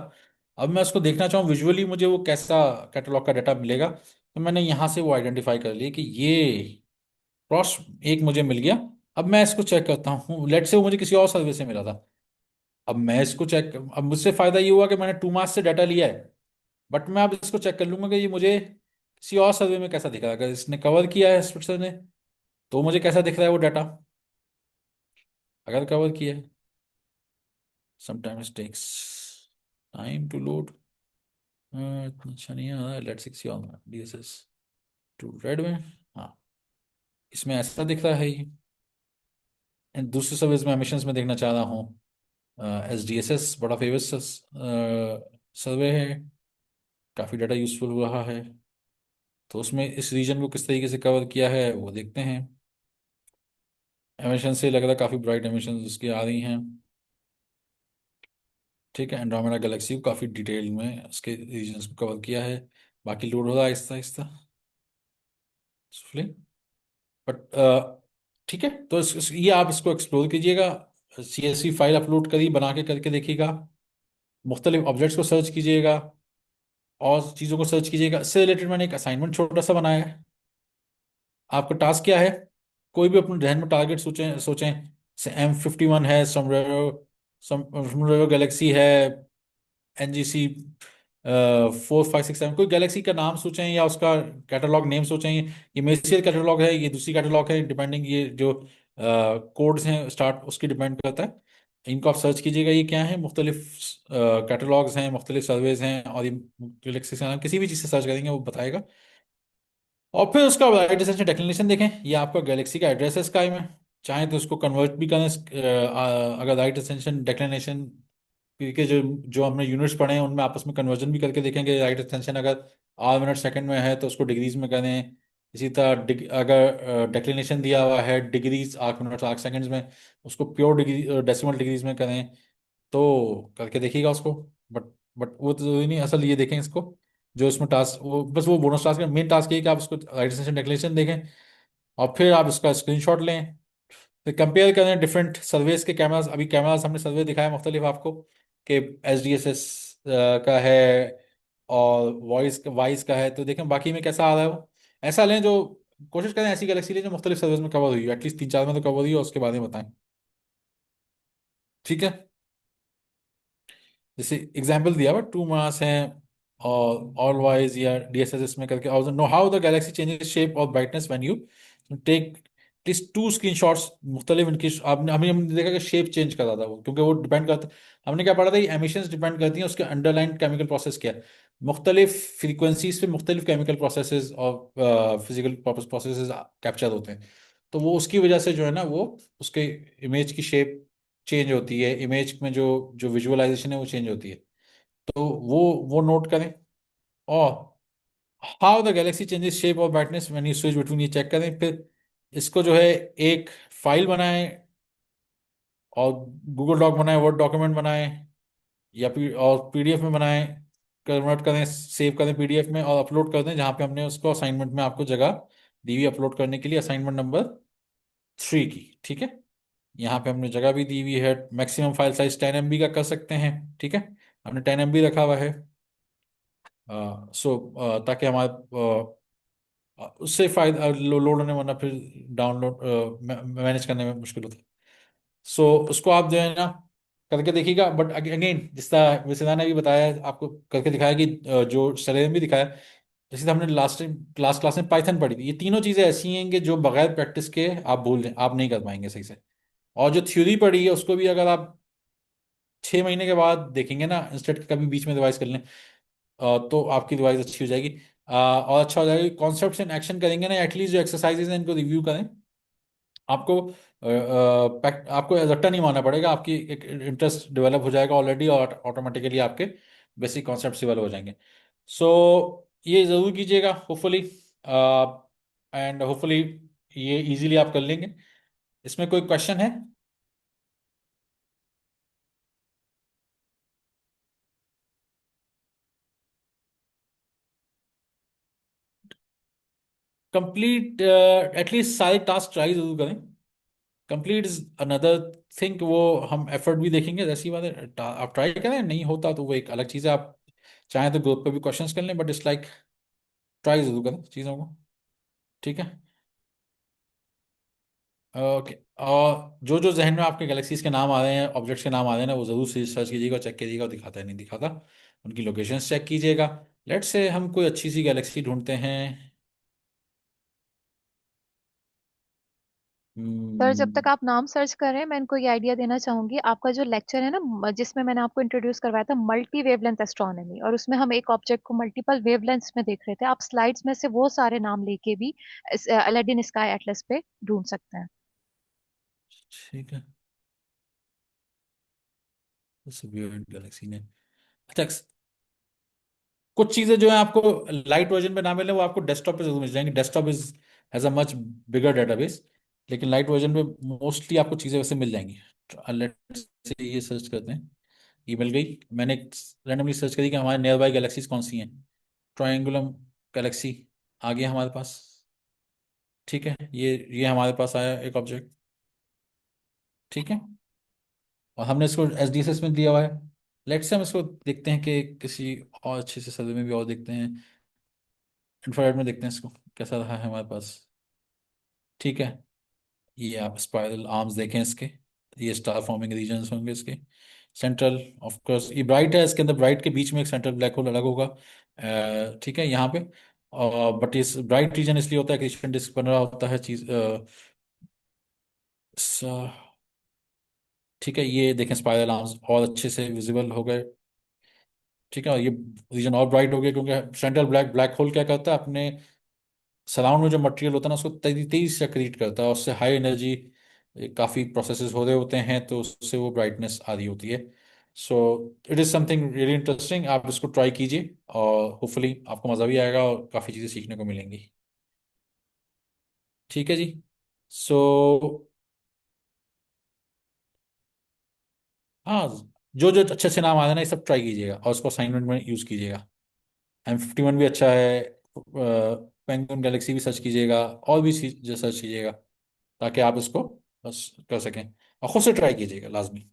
अब मैं उसको देखना चाहूँ विजुअली, मुझे वो कैसा कैटलॉग का डाटा मिलेगा, तो मैंने यहाँ से वो आइडेंटिफाई कर लिया कि ये क्रॉस एक मुझे मिल गया। अब मैं इसको चेक करता हूँ, लेट्स से वो मुझे किसी और सर्वे से मिला था। अब मैं इसको चेक, अब मुझसे फायदा ये हुआ कि मैंने 2 मास से डाटा लिया है, बट मैं अब इसको चेक कर लूंगा कि ये मुझे किसी और सर्वे में कैसा दिख रहा है। अगर इसने कवर किया है स्पिट्जर ने, तो मुझे कैसा दिख रहा है वो डाटा। अगर कवर किया है, sometimes takes time to load, इतना अच्छा नहीं है। Let's see on DSS to red में। हाँ, इसमें ऐसा दिख रहा है ये। And दूसरे सर्विस में एमिशंस में देखना चाह रहा हूँ, SDSS बड़ा फेमस सर्वे है, काफ़ी डाटा यूजफुल रहा है। तो उसमें इस रीजन को किस तरीके से कवर किया है वो देखते हैं। एमिशन से लग रहा है काफ़ी ब्राइट एमिशन उसकी आ रही हैं। ठीक है, एंड्रोमेडा गैलेक्सी को काफ़ी डिटेल में उसके रीजन्स को कवर किया है। बाकी लोड हो रहा है आहिस्ता आहिस्ता, बट ठीक है। तो ये आप इसको एक्सप्लोर कीजिएगा। CSV फाइल अपलोड करिए, बना के करके देखिएगा, मुख्तलिफ ऑब्जेक्ट्स को सर्च कीजिएगा और चीज़ों को सर्च कीजिएगा। इससे रिलेटेड मैंने एक असाइनमेंट छोटा सा बनाया है। आपका टास्क क्या है, कोई भी अपने जहन में टारगेट सोचें सोचें। से M51 है, समरेरो गैलेक्सी है, NGC 4567, कोई गैलेक्सी का नाम सोचें या उसका कैटलॉग नेम सोचें। ये मेसियर कैटलॉग है, ये दूसरी कैटलॉग है, डिपेंडिंग ये जो कोड्स हैं स्टार्ट उसकी डिपेंड करता है। इनको आप सर्च कीजिएगा, ये क्या है, मुख्तलिफ कैटलॉग्स हैं, मुख्तलिफ सर्वेज हैं, और ये गैलेक्सी का नाम किसी भी चीज़ से सर्च करेंगे वो बताएगा। और फिर उसका राइट डिस्टेंस डेक्लिनेशन देखें, ये आपका गैलेक्सी का एड्रेस है स्काई में। चाहें तो उसको कन्वर्ट भी करें, अगर राइट एक्सटेंशन डेक्लिनेशन के जो जो हमने यूनिट्स पढ़े हैं उनमें आपस में कन्वर्जन भी करके देखेंगे। राइट एक्सटेंशन अगर आवर मिनट सेकंड में है तो उसको डिग्रीज में करें। इसी तरह अगर डेक्लिनेशन दिया हुआ है degrees arc minutes arc seconds में, उसको प्योर डिग्री डेसिमल डिग्रीज में करें। तो करके देखिएगा उसको। बट बट वो तो जरूरी नहीं, असल ये देखें इसको, जो इसमें टास्क वो बस वो बोनस टास्क है। मेन टास्क ये है कि आप उसको राइट एक्सटेंशन डेक्लिनेशन देखें और फिर आप इसका स्क्रीनशॉट लें। फिर कंपेयर करें डिफरेंट सर्वेस के कैमरास। अभी कैमरास हमने सर्वे दिखाया मुख्तलिफ आपको, कि SDSS का है और वॉइस वाइस का है, तो देखें बाकी में कैसा आ रहा है वो। ऐसा लें जो, कोशिश करें ऐसी गैलेक्सी लें जो मुख्तलिफ सर्वेस में कवर हुई है, एटलीस्ट 3-4 में तो कवर हुई है, उसके बारे में बताएं। ठीक है, जैसे एग्जाम्पल दिया हुआ 2 मास है और ऑल वाइज या DSS में करके, और know how the galaxy changes shape और brightness when you take at least 2 screenshots मुख्तलिफ इनकी। आपने हमने देखा कि शेप चेंज कर रहा था वो, क्योंकि वो डिपेंड करता, हमने क्या पढ़ा था, ये एमिशंस डिपेंड करती हैं उसके अंडरलाइन केमिकल प्रोसेस क्या है। मुख्तलिफ फ्रीक्वेंसीज पे मुख्तलिफ केमिकल प्रोसेसेस और फिजिकल प्रोसेसेस कैप्चर होते हैं। तो वो उसकी वजह से जो है ना, वो उसके इमेज की शेप चेंज होती है, इमेज में जो जो विजुअलाइजेशन है वो चेंज होती है। तो वो नोट करें। और how the galaxy changes shape और brightness when you switch between, ये चेक करें। फिर इसको जो है एक फाइल बनाएं और गूगल डॉक बनाएं, वर्ड डॉक्यूमेंट बनाएं, या फिर और PDF में बनाएं, कन्वर्ट करें, सेव करें PDF में और अपलोड कर दें जहाँ पे हमने उसको असाइनमेंट में आपको जगह दी हुई अपलोड करने के लिए, असाइनमेंट नंबर 3 की। ठीक है, यहाँ पे हमने जगह भी दी हुई है। मैक्सिमम फाइल साइज 10 MB का कर सकते हैं। ठीक है, हमने 10 MB रखा हुआ है। सो ताकि हमारे उससे फायदा लोड होने, वरना फिर डाउनलोड मैनेज करने में मुश्किल होता है। सो उसको आप जो है ना करके देखिएगा। बट अगेन जिस तरह वैसे ने भी बताया आपको करके दिखाया कि जो शरीर ने भी दिखाया, जैसे तो हमने लास्ट टाइम लास्ट क्लास में पाइथन पढ़ी थी, ये तीनों चीज़ें ऐसी हैं कि जो बगैर प्रैक्टिस के आप भूल दें, आप नहीं कर पाएंगे सही से। और जो थ्योरी पढ़ी है उसको भी अगर आप 6 महीने के बाद देखेंगे ना, इंस्टेंट कभी बीच में रिवाइज कर लें, तो आपकी रिवाइज अच्छी हो जाएगी। और अच्छा हो जाएगा। कॉन्सेप्ट्स इन एक्शन करेंगे ना, एटलीस्ट जो एक्सरसाइजेज हैं इनको रिव्यू करें। आपको आपको रट्टा नहीं मारना पड़ेगा, आपकी एक इंटरेस्ट डेवलप हो जाएगा ऑलरेडी, और ऑटोमेटिकली आपके बेसिक कॉन्सेप्ट डेवलप हो जाएंगे। सो ये ज़रूर कीजिएगा। होपफुली एंड होपफुली ये इजीली आप कर लेंगे। इसमें कोई क्वेश्चन है? कंप्लीट एटलीस्ट सारे टास्क ट्राई जरूर करें। कंप्लीट इज अनदर थिंक, वो हम एफर्ट भी देखेंगे, ऐसी बात है। आप ट्राई करें, नहीं होता तो वो एक अलग चीज़ है। आप चाहें तो ग्रुप पे भी क्वेश्चंस कर लें, बट इट्स लाइक ट्राई जरूर करें चीज़ों को। ठीक है। ओके। और जो जो जहन में आपके गैलेक्सीज के नाम आ रहे हैं, ऑब्जेक्ट्स के नाम आ रहे हैं ना, वो जरूर से सर्च कीजिएगा, चेक कीजिएगा और दिखाता है नहीं दिखाता, उनकी लोकेशंस चेक कीजिएगा। लेट्स से हम कोई अच्छी सी गैलेक्सी ढूंढते हैं। सर, जब तक हम्म, आप नाम सर्च कर रहे हैं, मैं इनको ये आइडिया देना चाहूंगी। आपका जो लेक्चर है ना, जिसमें मैंने आपको इंट्रोड्यूस करवाया था मल्टी वेवलेंथ एस्ट्रोनॉमी, और उसमें हम एक ऑब्जेक्ट को मल्टीपल वेवलेंथ्स में देख रहे थे, आप स्लाइड्स में से वो सारे नाम लेके भी अलादीन स्काई एटलस पे ढूंढ सकते हैं। ठीक है। गैलेक्सी ने, अच्छा, कुछ चीजें जो है आपको लाइट वर्जन पे ना मिले, वो आपको डेस्कटॉप पे जरूर मिल जाएंगी। Desktop is has a much bigger database, लेकिन लाइट वर्जन पे मोस्टली आपको चीजें वैसे मिल जाएंगी। लेट्स से ये सर्च करते हैं। ये मिल गई। मैंने रैंडमली सर्च करी कि हमारे नियर बाई गैलेक्सीज कौन सी हैं। ट्रायंगुलम गैलेक्सी आ गया हमारे पास। ठीक है, ये हमारे पास आया एक ऑब्जेक्ट। ठीक है। और हमने इसको एसडीएसएस में दिया हुआ है। लेट्स से हम इसको देखते हैं कि किसी और अच्छे से सर्वे में भी और देखते हैं। इंफ्रारेड में देखते हैं इसको कैसा रहा है हमारे पास। ठीक है। ये आप स्पाइरल आर्म्स देखें इसके, ये स्टार फॉर्मिंग रीजन्स होंगे इसके। सेंट्रल, ऑफ कोर्स ये ब्राइट है, इसके अंदर ब्राइट के बीच में एक सेंट्रल ब्लैक होल अलग होगा। ठीक है यहाँ पे। और बट इस ब्राइट रीजन इसलिए होता है कि इसमें डिस्क बन रहा होता है चीज। ठीक है, ये देखें स्पाइरल आर्म्स और अच्छे से विजिबल हो गए। ठीक है, और ये रीजन और ब्राइट हो गया क्योंकि सेंट्रल ब्लैक ब्लैक होल क्या करता है, अपने सराउंड में जो मटेरियल होता है ना, उसको तेजी तेजी से क्रिएट करता है, और उससे हाई एनर्जी काफ़ी प्रोसेसेस हो रहे होते हैं, तो उससे वो ब्राइटनेस आ रही होती है। So it is something really interesting. आप इसको ट्राई कीजिए और होपफुली आपको मज़ा भी आएगा और काफ़ी चीज़ें सीखने को मिलेंगी। ठीक है जी। सो हाँ, जो जो अच्छे अच्छे नाम आ रहे हैं ना, ये सब ट्राई कीजिएगा और उसको असाइनमेंट में यूज़ कीजिएगा। M51 भी अच्छा है। पेंगुइन गैलेक्सी भी सर्च कीजिएगा, और भी चीज़ सर्च कीजिएगा, ताकि आप इसको बस कर सकें। और खुद से ट्राई कीजिएगा लाजमी।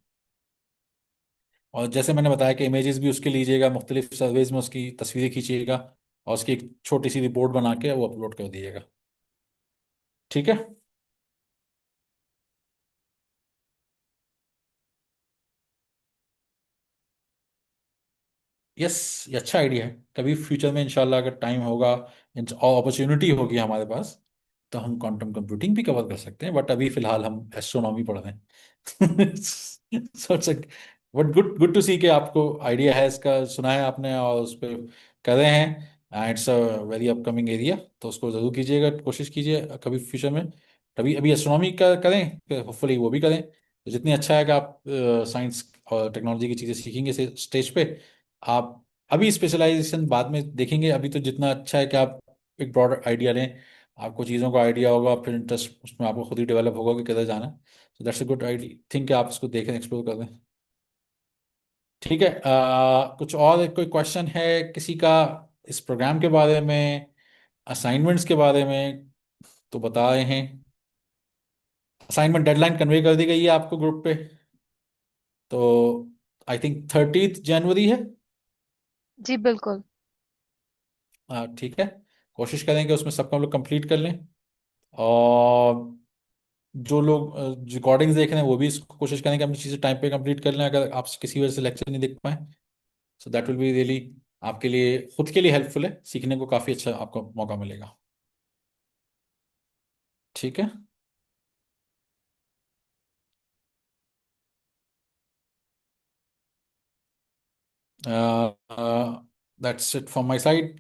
और जैसे मैंने बताया कि इमेजेस भी उसके लीजिएगा, मुख्तलिफ सर्वेज में उसकी तस्वीरें खींचिएगा, और उसकी एक छोटी सी रिपोर्ट बना के वो अपलोड कर दीजिएगा। ठीक है। यस, ये अच्छा आइडिया है। कभी फ्यूचर में इंशाल्लाह अगर टाइम होगा और अपॉर्चुनिटी होगी हमारे पास, तो हम क्वांटम कंप्यूटिंग भी कवर कर सकते हैं, बट अभी फिलहाल हम एस्ट्रोनॉमी पढ़ रहे हैं। सोच सक बट गुड गुड टू सी कि आपको आइडिया है इसका, सुना है आपने और उस पर कर रहे हैं। It's a very upcoming area, तो उसको ज़रूर कीजिएगा, कोशिश कीजिए कभी फ्यूचर में। कभी अभी एस्ट्रोनॉमी का करें, होपफुली वो भी करें, तो जितनी अच्छा है कि आप साइंस और टेक्नोलॉजी की चीज़ें सीखेंगे स्टेज पे। आप अभी स्पेशलाइजेशन बाद में देखेंगे, अभी तो जितना अच्छा है कि आप एक ब्रॉड आइडिया लें, आपको चीज़ों का आइडिया होगा, फिर इंटरेस्ट उसमें आपको खुद ही डेवलप होगा कि किधर जाना है। So that's a good idea think कि आप इसको देखें, एक्सप्लोर कर दें। ठीक है। कुछ और कोई क्वेश्चन है किसी का इस प्रोग्राम के बारे में, असाइनमेंट्स के बारे में? तो बता रहे हैं, असाइनमेंट डेडलाइन कन्वे कर दी गई है आपको ग्रुप पे। तो आई थिंक 30 जनवरी है। जी बिल्कुल। ठीक है। कोशिश करेंगे उसमें सबको हम लोग कंप्लीट कर लें। और जो लोग रिकॉर्डिंग्स देख रहे हैं वो भी इसको कोशिश करें कि अपनी चीज़ें टाइम पे कंप्लीट कर लें, अगर आप किसी वजह से लेक्चर नहीं देख पाए। सो दैट विल बी रियली आपके लिए, खुद के लिए हेल्पफुल है, सीखने को काफ़ी अच्छा आपको मौका मिलेगा। ठीक है। That's it from my side.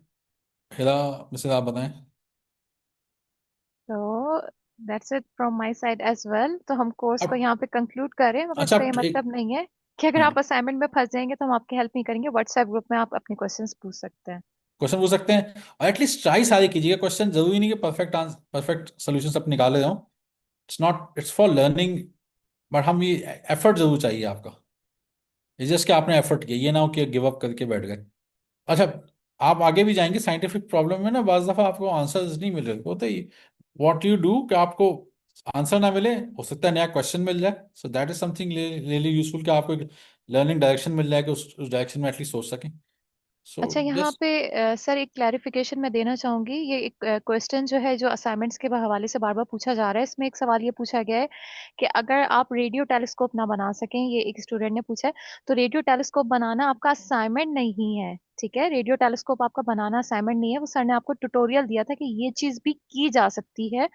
Hira, Mrs आप बताएं। तो that's it from my side as well. तो हम कोर्स को अब यहाँ पे कंक्लूड करें, मगर अच्छा, इसका ये एक, मतलब नहीं है कि अगर आप हाँ, असाइनमेंट में फंस जाएंगे तो हम आपकी हेल्प नहीं करेंगे। व्हाट्सएप ग्रुप में आप अपने क्वेश्चंस पूछ सकते हैं। क्वेश्चन पूछ सकते हैं, और एटलीस्ट ट्राई सारे कीजिएगा। क्वेश्चन जरूरी नहीं कि परफेक्ट आंसर, परफेक्ट सोल्यूशन सब निकाले जाओ। It's not, it's for learning, but हम ये एफर्ट जरूर चाहिए आपका। इट्स जस्ट कि आपने एफर्ट किया, ये ना हो कि गिव अप करके बैठ गए। अच्छा, आप आगे भी जाएंगे साइंटिफिक प्रॉब्लम में ना, बाज दफा आपको आंसर्स नहीं मिल रहे होते ही। व्हाट यू डू कि आपको आंसर ना मिले, हो सकता है नया क्वेश्चन मिल जाए, so that is something really useful कि आपको एक लर्निंग डायरेक्शन मिल जाए कि उस डायरेक्शन में एटलीस्ट सोच सकें। सो अच्छा, यहाँ जस्ट पे सर एक क्लैरिफिकेशन मैं देना चाहूंगी। ये एक क्वेश्चन जो है, जो असाइनमेंट्स के हवाले से बार बार पूछा जा रहा है, इसमें एक सवाल ये पूछा गया है कि अगर आप रेडियो टेलीस्कोप ना बना सकें, ये एक स्टूडेंट ने पूछा है, तो रेडियो टेलीस्कोप बनाना आपका असाइनमेंट नहीं है। ठीक है, रेडियो टेलीस्कोप आपका बनाना असाइनमेंट नहीं है। वो सर ने आपको ट्यूटोरियल दिया था कि ये चीज भी की जा सकती है।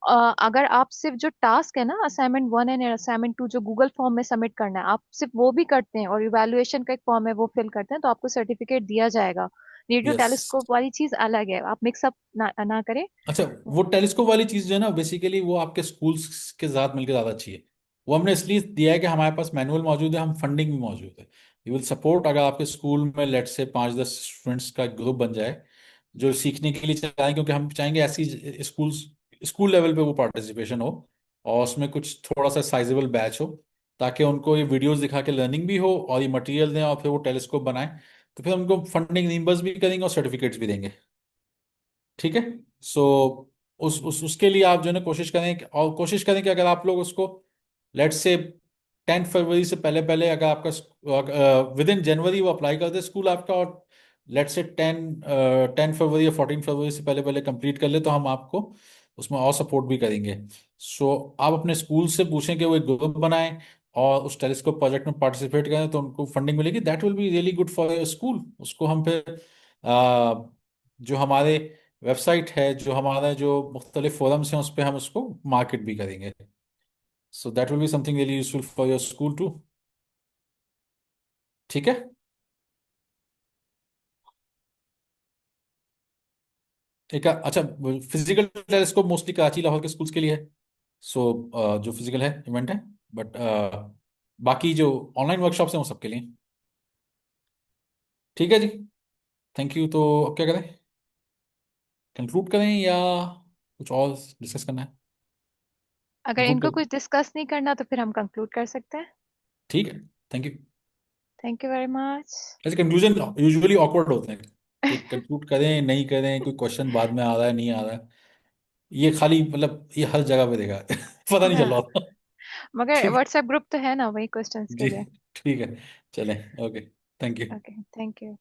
अगर आप सिर्फ जो टास्क है ना, असाइनमेंट 1 एंड असाइनमेंट 2, जो गूगल फॉर्म में सबमिट करना है, आप सिर्फ वो भी करते हैं और इवैल्यूएशन का एक फॉर्म है वो फिल करते हैं, तो आपको सर्टिफिकेट दिया जाएगा। Radio yes. टेलीस्कोप वाली चीज अलग है, आप मिक्सअप ना करें। अच्छा, वो टेलीस्कोप वाली चीज जो है ना, बेसिकली वो आपके स्कूल्स के साथ मिलकर ज्यादा अच्छी है। वो हमने इसलिए दिया है कि हमारे पास मैनुअल मौजूद है, हम फंडिंग भी मौजूद है। वी विल सपोर्ट, अगर आपके स्कूल में लेट से 5-10 स्टूडेंट्स का ग्रुप बन जाए जो सीखने के लिए चाहें, क्योंकि हम चाहेंगे ऐसी स्कूल स्कूल लेवल पे वो पार्टिसिपेशन हो, और उसमें कुछ थोड़ा सा साइजेबल बैच हो, ताकि उनको ये वीडियोस दिखा के लर्निंग भी हो और ये मटेरियल दें, और फिर वो टेलीस्कोप बनाएं। तो फिर उनको फंडिंग रिम्बर्स भी करेंगे और सर्टिफिकेट्स भी देंगे। ठीक है। सो उसके लिए आप जो है ना कोशिश करें और कोशिश करें कि अगर आप लोग उसको लेट से 10 फरवरी से पहले पहले, अगर आपका विद इन जनवरी वो अप्लाई कर दे स्कूल आपका, और लेट से 10 फरवरी या 14 फरवरी से पहले पहले कंप्लीट कर ले, तो हम आपको उसमें और सपोर्ट भी करेंगे। सो आप अपने स्कूल से पूछें कि वो एक ग्रुप बनाएं और उस टेलीस्कोप प्रोजेक्ट में पार्टिसिपेट करें, तो उनको फंडिंग मिलेगी। That will be really good for your school. उसको हम फिर जो हमारे वेबसाइट है, जो हमारा जो मुख्तलिफ फोरम्स हैं, उस पर हम उसको मार्केट भी करेंगे। So that will be something really useful for your school too. ठीक है। एक अच्छा, physical telescope mostly Karachi Lahore के स्कूल्स के लिए है। सो जो फिजिकल है इवेंट है, बट बाकी जो ऑनलाइन वर्कशॉप्स हैं वो सबके लिए। ठीक है जी। Thank you. तो अब क्या करें, कंक्लूड करें या कुछ और डिस्कस करना है? अगर कंक्लूड इनको कर, कुछ डिस्कस नहीं करना तो फिर हम कंक्लूड कर सकते हैं। ठीक है। Thank you. Thank you very much. ऐसे कंक्लूजन यूजुअली ऑकवर्ड होते हैं कि कंक्लूड करें नहीं करें, कोई क्वेश्चन बाद में आ रहा है नहीं आ रहा है। ये खाली मतलब ये हर जगह पे देखा है। पता नहीं चल हाँ, रहा था। मगर ठीक। व्हाट्सएप ग्रुप तो है ना वही क्वेश्चंस के जी। लिए। ठीक है। चलें। Okay. Thank you. Okay, thank you.